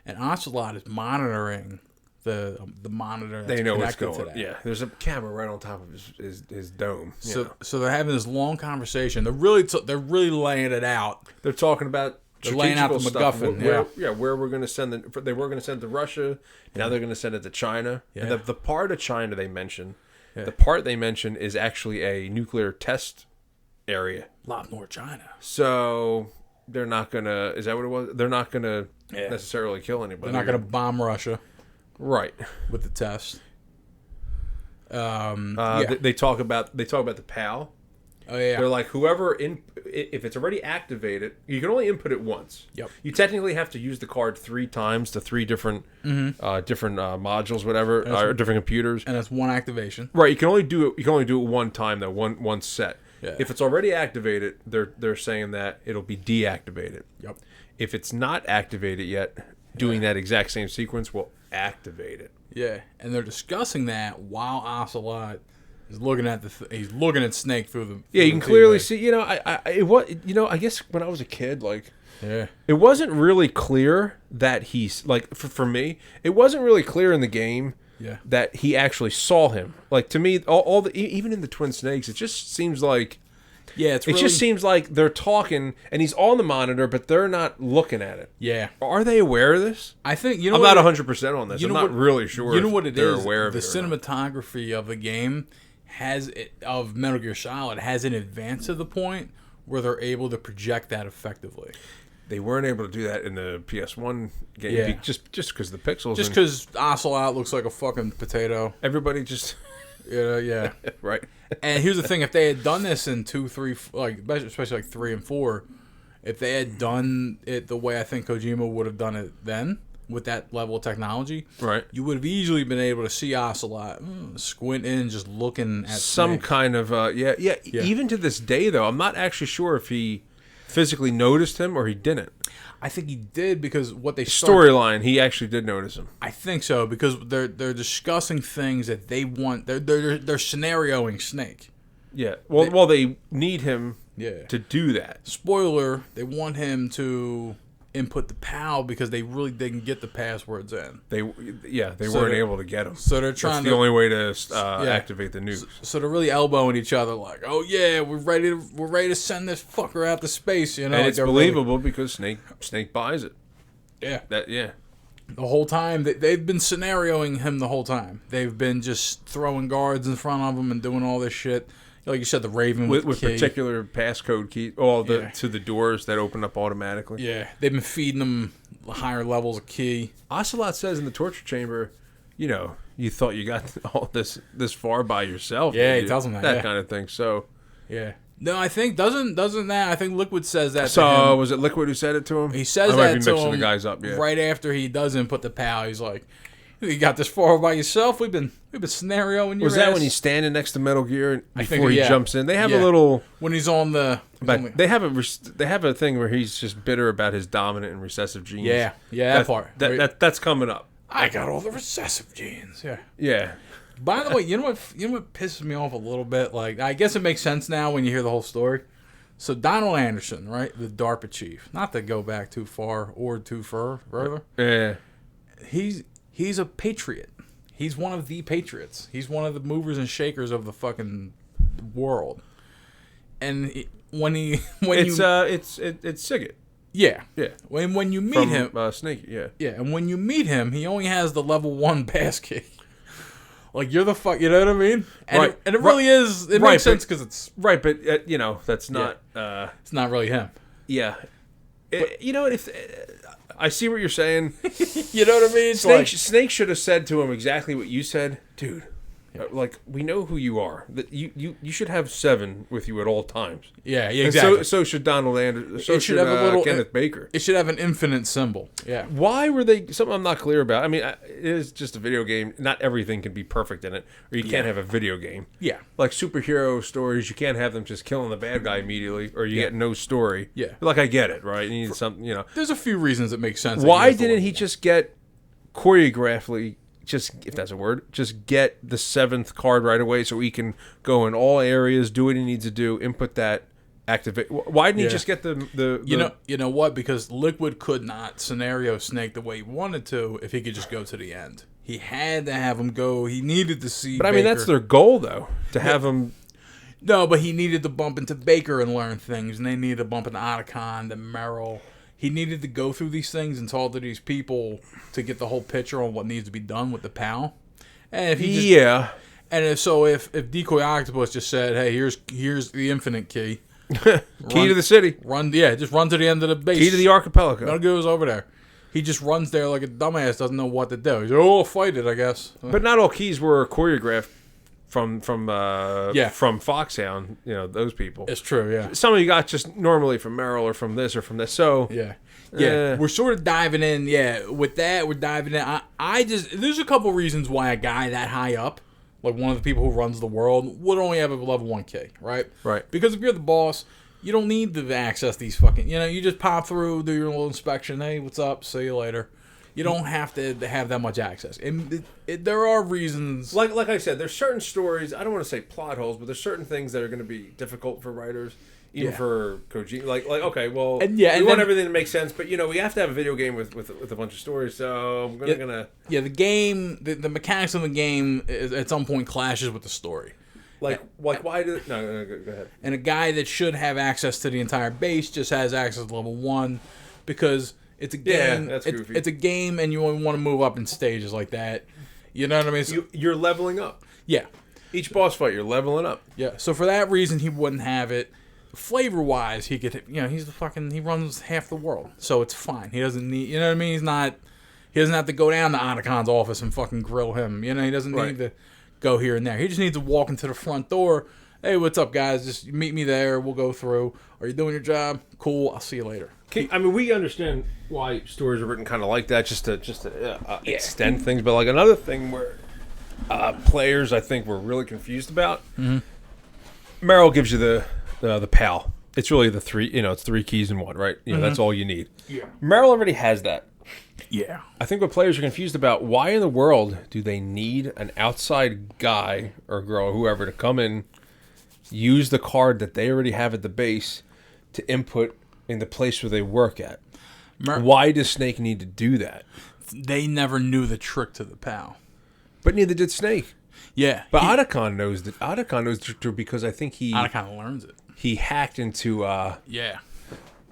And Ocelot is monitoring the monitor. That's they know what's going on. Yeah, there's a camera right on top of his dome. So they're having this long conversation. They're really laying it out. They're talking about. They're laying out the MacGuffin. Where we're going to send they were going to send it to Russia. Now they're going to send it to China. Yeah. And the part of China they mention, is actually a nuclear test area. A lot more China. So they're not gonna. Is that what it was? They're not gonna necessarily kill anybody. They're not gonna bomb Russia, right? With the test. They talk about the PAL. Oh yeah. They're like if it's already activated, you can only input it once. Yep. You technically have to use the card 3 times to 3 different modules, whatever, or different computers. And it's one activation. Right. You can only do it. You can only do it one time though. One set. Yeah. If it's already activated, they're saying that it'll be deactivated. Yep. If it's not activated yet, doing that exact same sequence will activate it. Yeah, and they're discussing that while Ocelot is looking at he's looking at Snake through the. Yeah, you can clearly see. You know, I guess when I was a kid, like, it wasn't really clear that he's like for me, it wasn't really clear in the game. Yeah. That he actually saw him. Like to me, all the even in the Twin Snakes, it just seems like. Yeah, it just seems like they're talking, and he's on the monitor, but they're not looking at it. Yeah. Are they aware of this? I think I'm not 100% on this. I'm not really sure. You know what it they're is? Aware of the it cinematography of the game of Metal Gear Solid hasn't advanced to the point where they're able to project that effectively. They weren't able to do that in the PS1 game, just because of the pixels. Just because Ocelot looks like a fucking potato. Everybody just. Yeah. Right. And here's the thing: if they had done this in 2, 3, especially like 3 and 4, if they had done it the way I think Kojima would have done it then, with that level of technology, right, you would have easily been able to see Ocelot squint in, just looking at some Snake. Kind of yeah. Even to this day, though, I'm not actually sure if he physically noticed him or he didn't. I think he did because what they storyline, he actually did notice him. I think so because they're discussing things that they want. They're scenarioing Snake. Yeah. Well, they need him. Yeah. To do that. Spoiler: they want him to input the PAL because they really didn't get the passwords in. They weren't able to get them. So they're trying. That's the only way to activate the nukes. So they're really elbowing each other, like, "Oh yeah, we're ready to send this fucker out to space." You know, and like it's believable because Snake buys it. Yeah. The whole time they've been scenarioing him the whole time. They've been just throwing guards in front of him and doing all this shit. Like you said, the Raven with particular passcode key, to the doors that open up automatically. Yeah, they've been feeding them higher levels of key. Ocelot says in the torture chamber, you thought you got all this far by yourself. Yeah, he tells him that kind of thing. So, yeah. No, I think doesn't that. I think Liquid says that. So was it Liquid who said it to him? He says that to him the guys up, right after he does input the PAL. He's like, "You got this far by yourself. We've been scenarioing your." Was that when he's standing next to Metal Gear before he jumps in? They have a little when he's on the. They have a thing where he's just bitter about his dominant and recessive genes. Yeah, that part. That's coming up. I got all the recessive genes. Yeah. Yeah. By the way, you know what pisses me off a little bit? Like, I guess it makes sense now when you hear the whole story. So Donald Anderson, right, the DARPA chief, not to go back too far or too further. Yeah. He's a patriot. He's one of the patriots. He's one of the movers and shakers of the fucking world. And it's Sigget. Yeah. Yeah. When you meet him, Snake. Yeah. Yeah, and when you meet him, he only has the level 1 pass key. Like, you're the fuck, you know what I mean? And right. It really is. It makes sense because it's right, but that's not. It's not really him. Yeah. If I see what you're saying. You know what I mean? Snake should have said to him exactly what you said, dude. Like, we know who you are. That you should have 7 with you at all times. Yeah, exactly. So should Donald Anderson. So should have a little Kenneth Baker. It should have an infinite symbol. Yeah. Why were they? Something I'm not clear about. I mean, it is just a video game. Not everything can be perfect in it, or you can't have a video game. Yeah. Like superhero stories, you can't have them just killing the bad guy immediately, or you get no story. Yeah. Like, I get it, right? You need something. There's a few reasons that make sense. Why didn't he just get choreographically? If that's a word, just get the 7th card right away so he can go in all areas, do what he needs to do, input that, activate. Why didn't he just get the You know what? Because Liquid could not scenario Snake the way he wanted to if he could just go to the end. He had to have him go. He needed to see But I mean, that's their goal, though, to have him... No, but he needed to bump into Baker and learn things, and they needed to bump into Otacon, to Merrill. He needed to go through these things and talk to these people to get the whole picture on what needs to be done with the PAL. And if he if Decoy Octopus just said, "Hey, here's the infinite key," Key to the city. Just run to the end of the base. Key to the archipelago. No goes over there. He just runs there like a dumbass, doesn't know what to do. He's like, oh, fight it, I guess. But not all keys were choreographed from Foxhound. You know, those people. It's true, yeah. Some of you got just normally from Merrill or from this or from this. So yeah. We're sort of diving in. Yeah, with that, we're diving in. I just there's a couple reasons why a guy that high up, like one of the people who runs the world, would only have a level 1 key, right? Right. Because if you're the boss, you don't need to access these fucking. You know, you just pop through, do your little inspection. Hey, what's up? See you later. You don't have to have that much access. And there are reasons. Like I said, there's certain stories. I don't want to say plot holes, but there's certain things that are going to be difficult for writers, even for Koji. Like okay, well, we want everything to make sense, but you know, we have to have a video game with a bunch of stories. So I'm gonna. Yeah, the game, the mechanics of the game at some point clashes with the story. Like why do no go ahead. And a guy that should have access to the entire base just has access to level 1 because. It's a game. Yeah, that's goofy. It's a game, and you only want to move up in stages like that. You know what I mean? So, you're leveling up. Yeah. Each boss fight, you're leveling up. Yeah. So for that reason, he wouldn't have it. Flavor-wise, he could. You know, he runs half the world, so it's fine. He doesn't need. You know what I mean? He doesn't have to go down to Otacon's office and fucking grill him. You know, he doesn't need to go here and there. He just needs to walk into the front door. Hey, what's up, guys? Just meet me there. We'll go through. Are you doing your job? Cool. I'll see you later. I mean, we understand why stories are written kind of like that, just to extend things. But like another thing where players, I think, were really confused about. Mm-hmm. Merrill gives you the PAL. It's really the 3. You know, it's 3 keys in 1, right? You know, that's all you need. Yeah. Merrill already has that. Yeah. I think what players are confused about: why in the world do they need an outside guy or girl, or whoever, to come in, use the card that they already have at the base to input in the place where they work at? Why does Snake need to do that? They never knew the trick to the PAL. But neither did Snake. Yeah. But Otacon knows that. Otacon knows the trick because I think Otacon learns it. He hacked into yeah.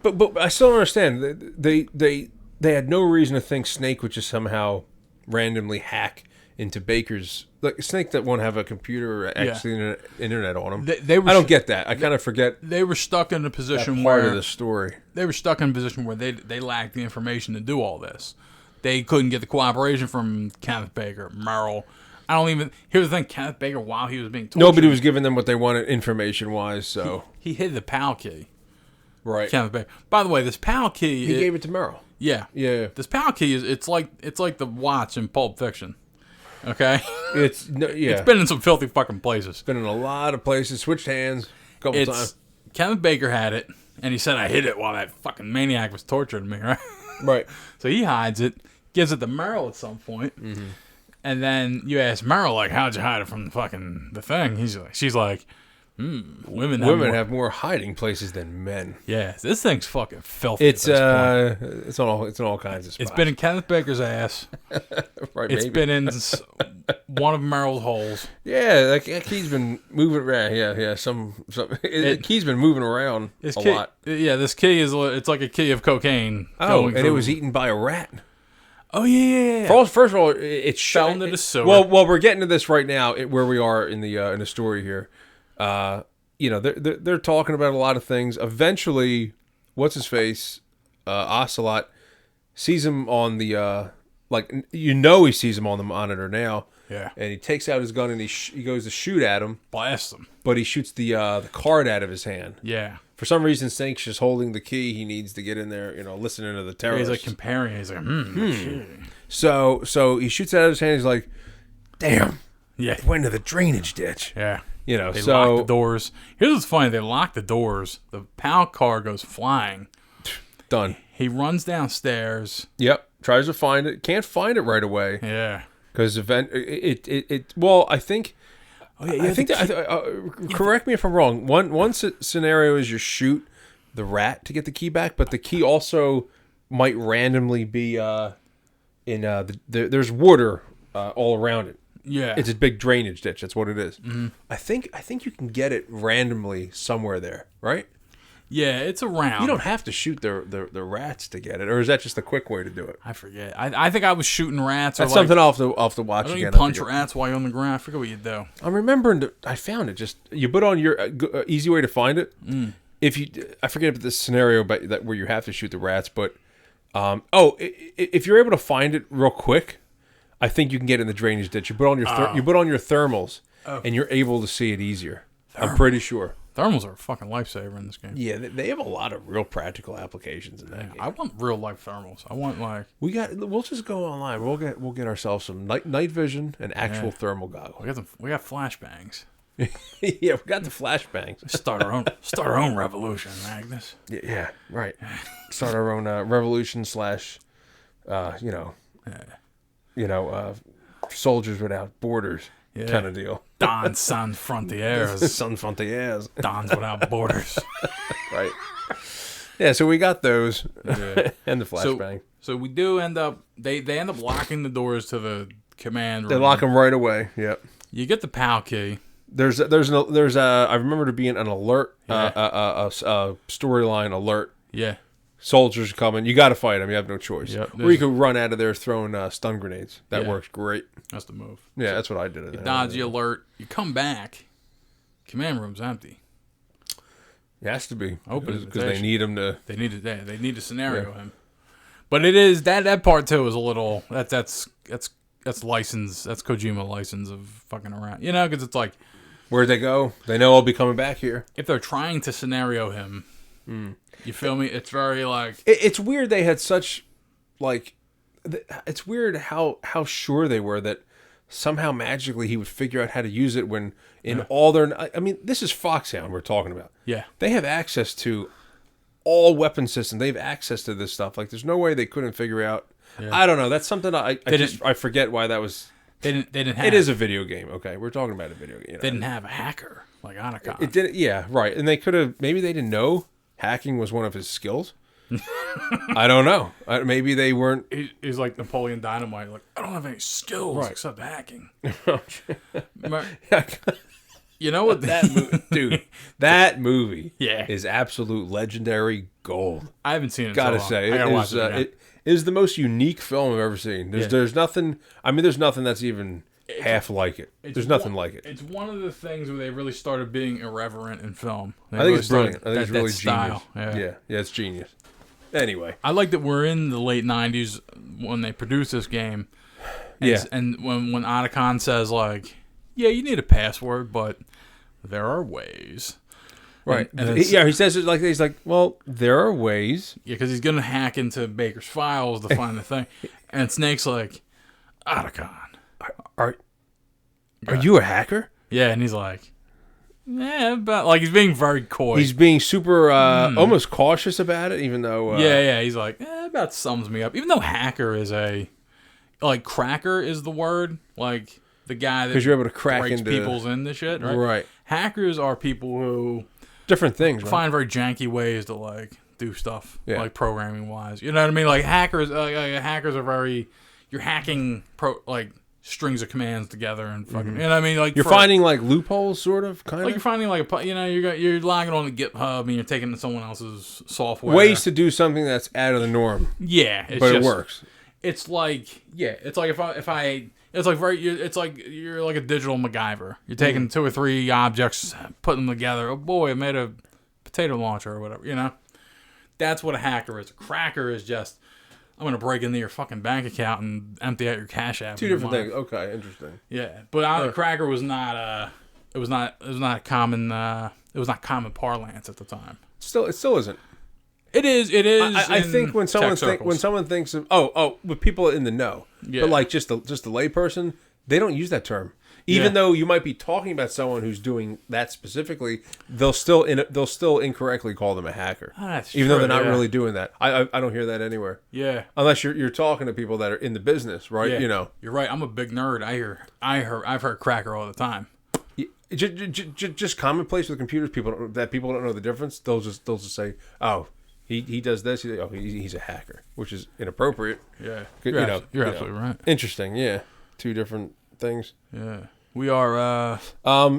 But I still don't understand. They had no reason to think Snake would just somehow randomly hack into Baker's. Like Snake that won't have a computer or actually internet on him. I don't get that. I kind of forget. They were stuck in a position that where part of the story. They were stuck in a position where they lacked the information to do all this. They couldn't get the cooperation from Kenneth Baker, Merrill. Here's the thing: Kenneth Baker, while he was being tortured, nobody was giving them what they wanted information wise. So he hid the PAL key. Right. Kenneth Baker. By the way, this PAL key. He gave it to Merrill. Yeah. Yeah. This PAL key it's like the watch in Pulp Fiction. Okay? It's been in some filthy fucking places. It's been in a lot of places, switched hands a couple times. Kenneth Baker had it, and he said, I hid it while that fucking maniac was torturing me, right? Right. So he hides it, gives it to Merrill at some point, and then you ask Merrill, like, how'd you hide it from the thing? She's like, women have more hiding places than men. Yeah, this thing's fucking filthy. It's on all kinds of spots. It's been in Kenneth Baker's ass. Right. It's been in one of Merrill's holes. Yeah, that key's been moving around. Yeah. The key's been moving around a lot. Yeah, this key it's like a key of cocaine. It was eaten by a rat. Oh yeah. First of all, it's fell into the sewer. Well, we're getting to this right now. Where we are in the story here. You know, they're talking about a lot of things. Eventually, what's his face, Ocelot, sees him on the he sees him on the monitor now. Yeah. And he takes out his gun and he goes to shoot at him. Blasts him. But he shoots the card out of his hand. Yeah. For some reason, Snake's just holding the key. He needs to get in there, listening to the terrorists. He's like comparing. He's like, So he shoots it out of his hand. He's like, damn. Yeah. It went to the drainage ditch. Yeah. They lock the doors. Here's what's funny. They lock the doors. The PAL car goes flying. Done. He runs downstairs. Yep. Tries to find it. Can't find it right away. Yeah. Because I think... Oh, yeah, correct me if I'm wrong. One scenario is you shoot the rat to get the key back, but the key also might randomly be there's water all around it. Yeah, it's a big drainage ditch. That's what it is. Mm-hmm. I think you can get it randomly somewhere there, right? Yeah, it's around. You don't have to shoot the rats to get it, or is that just a quick way to do it? I forget. I think I was shooting rats. That's something I'll have to watch again. You punch rats while you're on the ground. I forget what you do. I'm remembering I found it. Just you put on your easy way to find it I forget about this scenario, but that where you have to shoot the rats, but if you're able to find it real quick, I think you can get in the drainage ditch. You put on your thermals, and you're able to see it easier. I'm pretty sure. Thermals are a fucking lifesaver in this game. Yeah, they have a lot of real practical applications in that game. I want real life thermals. I want we'll just go online. We'll get ourselves some night vision and actual thermal goggles. We got flashbangs. Yeah, we got the flashbangs. Start our own revolution, Magnus. Yeah, right. Start our own revolution / soldiers without borders kind of deal. Don Sans Frontières. Sans Frontières. Dons without borders. Right. Yeah, so we got those and the flashbang. So we do end up they end up locking the doors to the command room. They lock them right away. Yep. You get the PAL key. There's I remember there being an alert, a storyline alert. Yeah. Soldiers coming. You got to fight them. You have no choice. Yep. Or you could run out of there throwing stun grenades. That works great. That's the move. Yeah, that's what I did. You dodge the alert. You come back. Command room's empty. It has to be Open because they need him to. They need to scenario him. But it is that part too is a little that's license. That's Kojima license of fucking around. You know, because it's like where'd they go? They know I'll be coming back here. If they're trying to scenario him. You feel me? It's very like... It's weird they had such, like... It's weird how sure they were that somehow magically he would figure out how to use it when in all their... I mean, this is Foxhound we're talking about. Yeah. They have access to all weapon systems. They have access to this stuff. Like, there's no way they couldn't figure out... Yeah. I don't know. That's something I forget why that was... They didn't have... It is a video game, okay? We're talking about a video game. You know? They didn't have a hacker like Anacon. It didn't... Yeah, right. And they could have... Maybe they didn't know hacking was one of his skills. I don't know. Maybe they weren't. He's like Napoleon Dynamite. Like, I don't have any skills except hacking. You know what? That movie yeah. is absolute legendary gold. I haven't seen it. Gotta say, it is the most unique film I've ever seen. There's nothing. I mean, there's nothing that's even half like it. There's nothing like it. It's one of the things where they really started being irreverent in film. I think it's brilliant. I think it's really genius. Yeah, it's genius. Anyway, I like that we're in the late '90s when they produced this game. And when Otacon says like, "Yeah, you need a password, but there are ways." Right. He says it like he's like, "Well, there are ways." Yeah, because he's gonna hack into Baker's files to find the thing, and Snake's like, "Otacon, are you a hacker?" Yeah, and he's like, "Yeah," but like he's being very coy. He's being super almost cautious about it, even though. He's like, about sums me up. Even though hacker is cracker is the word, like the guy that you're able to crack breaks into people's into shit, right? Right. Hackers are people who different things, right? Find very janky ways to like do stuff, like programming wise. You know what I mean? Like hackers are very. You're hacking strings of commands together and fucking. You know what I mean? Like you're finding like loopholes, sort of, kind of. Like you're finding like you're logging on to GitHub and you're taking someone else's software. Ways to do something that's out of the norm. Yeah, it works. It's like it's like it's like you're like a digital MacGyver. You're taking 2 or 3 objects, putting them together. Oh boy, I made a potato launcher or whatever. You know, that's what a hacker is. A cracker is just. I'm gonna break into your fucking bank account and empty out your cash app. 2 different things. Okay, interesting. Yeah, but cracker was not. It was not common. It was not common parlance at the time. It still isn't. It is. It is. I think when someone thinks of with people in the know, but like just the layperson, they don't use that term. Even though you might be talking about someone who's doing that specifically, they'll still incorrectly call them a hacker. Even though they're not really doing that. I don't hear that anywhere. Yeah. Unless you're talking to people that are in the business, right? Yeah. You know. You're right. I'm a big nerd. I've heard cracker all the time. Just commonplace with computers. People don't know the difference. They'll just say, "Oh, he does this. He's a hacker," which is inappropriate. Yeah. You're absolutely right. Interesting. Yeah. 2 different things. Yeah. We are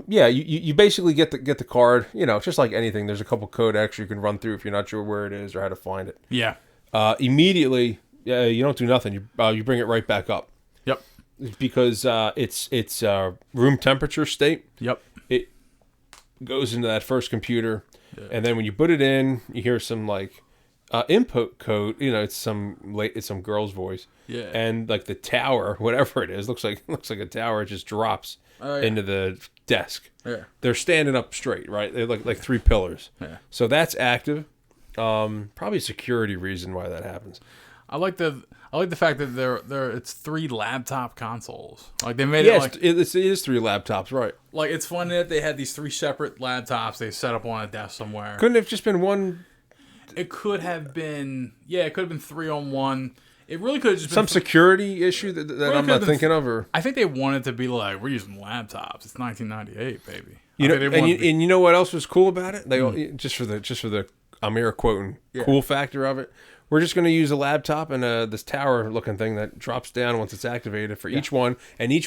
you basically get the card, just like anything. There's a couple codecs you can run through if you're not sure where it is or how to find it. Yeah. Immediately, you don't do nothing. You bring it right back up. Yep. Because it's room temperature state. Yep. It goes into that first computer. And then when you put it in, you hear some like input code. You know, it's some girl's voice. Yeah. And like the tower, whatever it is, looks like a tower. It just drops into the desk. Yeah. They're standing up straight, right? They're like 3 pillars. Yeah. So that's active. Probably a security reason why that happens. I like the fact that it's 3 laptop consoles. Like they made it like it is 3 laptops, right? Like it's funny that they had these 3 separate laptops they set up on a desk somewhere. Couldn't it have just been one? It could have been 3 on 1. It really could have just been some security issue that really I'm not thinking of, or I think they wanted to be like, we're using laptops. It's 1998, baby. You know, and you know what else was cool about it? They just for the I'm air quoting cool factor of it. We're just going to use a laptop and this tower looking thing that drops down once it's activated for each one, and each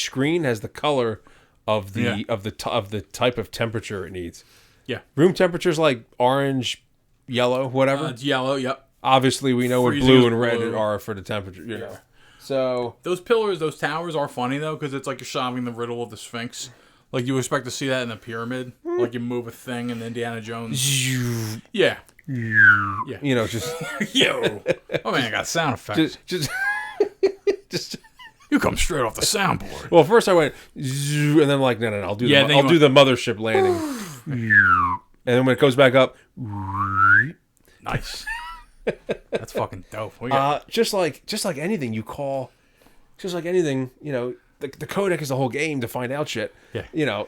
screen has the color of the type of temperature it needs. Yeah, room temperature's like orange, yellow, whatever. It's yellow. Yep. Obviously, we know Freezing what blue and red are for the temperature. You know. So those pillars, those towers are funny though, because it's like you're solving the riddle of the Sphinx. Like you expect to see that in the pyramid. Like you move a thing in Indiana Jones. Yeah. Yeah. You know, just yo. Oh man, I got sound effects. Just you come straight off the soundboard. Well, first I went and then I'm like, no, I'll do do the mothership landing. And then when it goes back up, nice. That's fucking dope. Just like anything you call, just like anything, you know, the codec is the whole game to find out shit. Yeah. You know,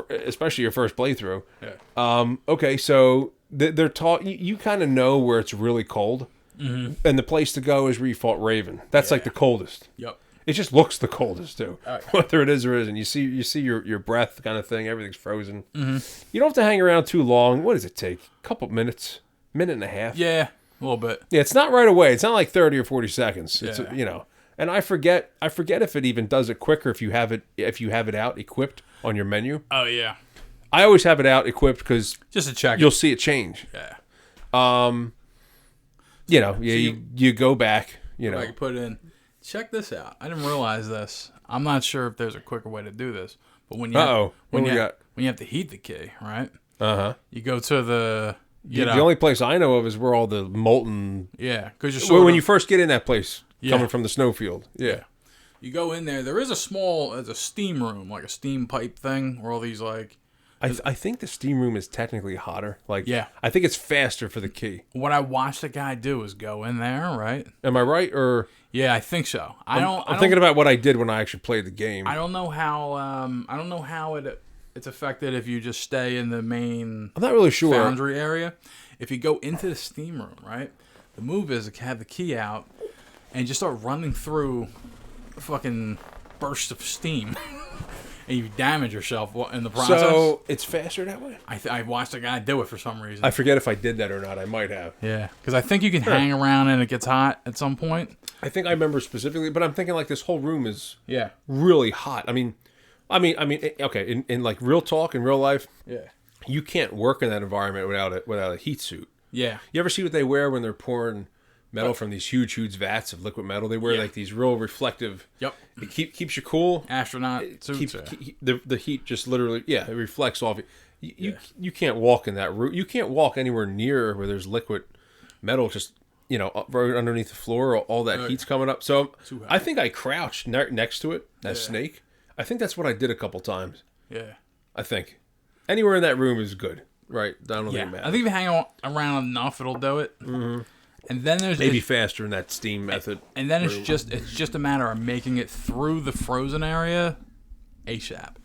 especially your first playthrough. Yeah. Okay, so they're taught you kind of know where it's really cold, and the place to go is where you fought Raven. That's like the coldest. Yep. It just looks the coldest too, whether it is or isn't. You see your breath kind of thing. Everything's frozen. You don't have to hang around too long. What does it take? A couple minutes, minute and a half. Yeah, a little bit. Yeah, it's not right away. It's not like 30 or 40 seconds. It's you know. And I forget if it even does it quicker if you have it out equipped on your menu. Oh yeah. I always have it out equipped because just to check you'll see it change. Yeah. You know, you go back, you know. I can put in, check this out. I didn't realize this. I'm not sure if there's a quicker way to do this. But when you have to heat the key, right? You go to the only place I know of is where all the molten because when you first get in that place. Coming from the snowfield. Yeah. You go in there. There is a steam room, like a steam pipe thing, where all these like... I think the steam room is technically hotter. Like, I think it's faster for the key. What I watched a guy do is go in there, right? Am I right? Or yeah, I think so. I'm thinking about what I did when I actually played the game. I don't know how it's affected if you just stay in the main... I'm not really sure. Foundry area. If you go into the steam room, right? The move is to have the key out and just start running through a fucking burst of steam. And you damage yourself in the process. So it's faster that way? I watched a guy do it for some reason. I forget if I did that or not. I might have. Yeah, because I think you can hang around and it gets hot at some point. I think I remember specifically, but I'm thinking like this whole room is really hot. I mean, okay, in like real talk, in real life, you can't work in that environment without a heat suit. Yeah. You ever see what they wear when they're pouring metal from these huge vats of liquid metal? They wear like these real reflective. Yep. It keeps you cool. Astronaut suits. The heat just literally it reflects off you. You can't walk in that room. You can't walk anywhere near where there's liquid metal just right underneath the floor. All that heat's coming up. So I think I crouched next to it. That snake. I think that's what I did a couple times. Yeah. I think anywhere in that room is good. Right. I don't think it matters. I think if you hang around enough, it'll do it. Mm-hmm. And then there's maybe faster in that steam method. And then it's just a matter of making it through the frozen area ASAP.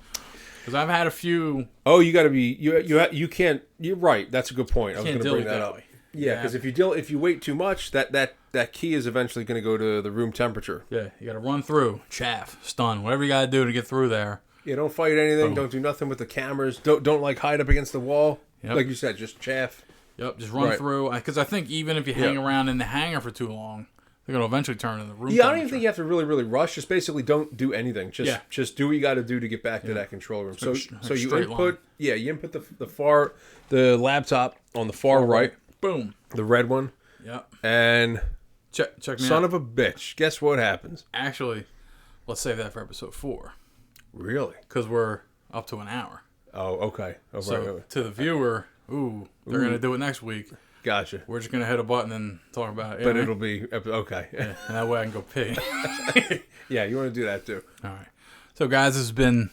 Because I've had a few. Oh, you got to be you can't. You're right. That's a good point. I was going to bring that up. Yeah, because if you wait too much, that key is eventually going to go to the room temperature. Yeah, you got to run through, chaff, stun, whatever you got to do to get through there. Yeah, don't fight anything. Boom. Don't do nothing with the cameras. Don't like hide up against the wall. Yep. Like you said, just chaff. Yep, just run through. Because I think even if you hang around in the hangar for too long, they're going to eventually turn in the room. Yeah, I don't even think you have to really, really rush. Just basically don't do anything. Just do what you got to do to get back to that control room. So you input, you input the laptop on the far right. Boom. The red one. Yep. And check me out. Son of a bitch. Guess what happens? Actually, let's save that for episode 4. Really? Because we're up to an hour. Oh, okay. To the viewer, Ooh, they're going to do it next week. Gotcha. We're just going to hit a button and talk about it. But it'll be... Okay. Yeah, and that way I can go pee. Yeah, you want to do that too. All right. So, guys, this has been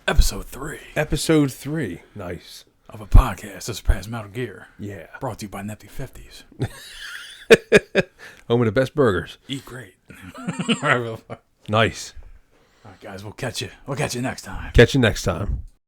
episode 3. Episode 3. Nice. Of a podcast, Surpass Metal Gear. Yeah. Brought to you by Nifty 50s. Home of the best burgers. Eat great. Nice. All right, guys, we'll catch you. We'll catch you next time. Catch you next time.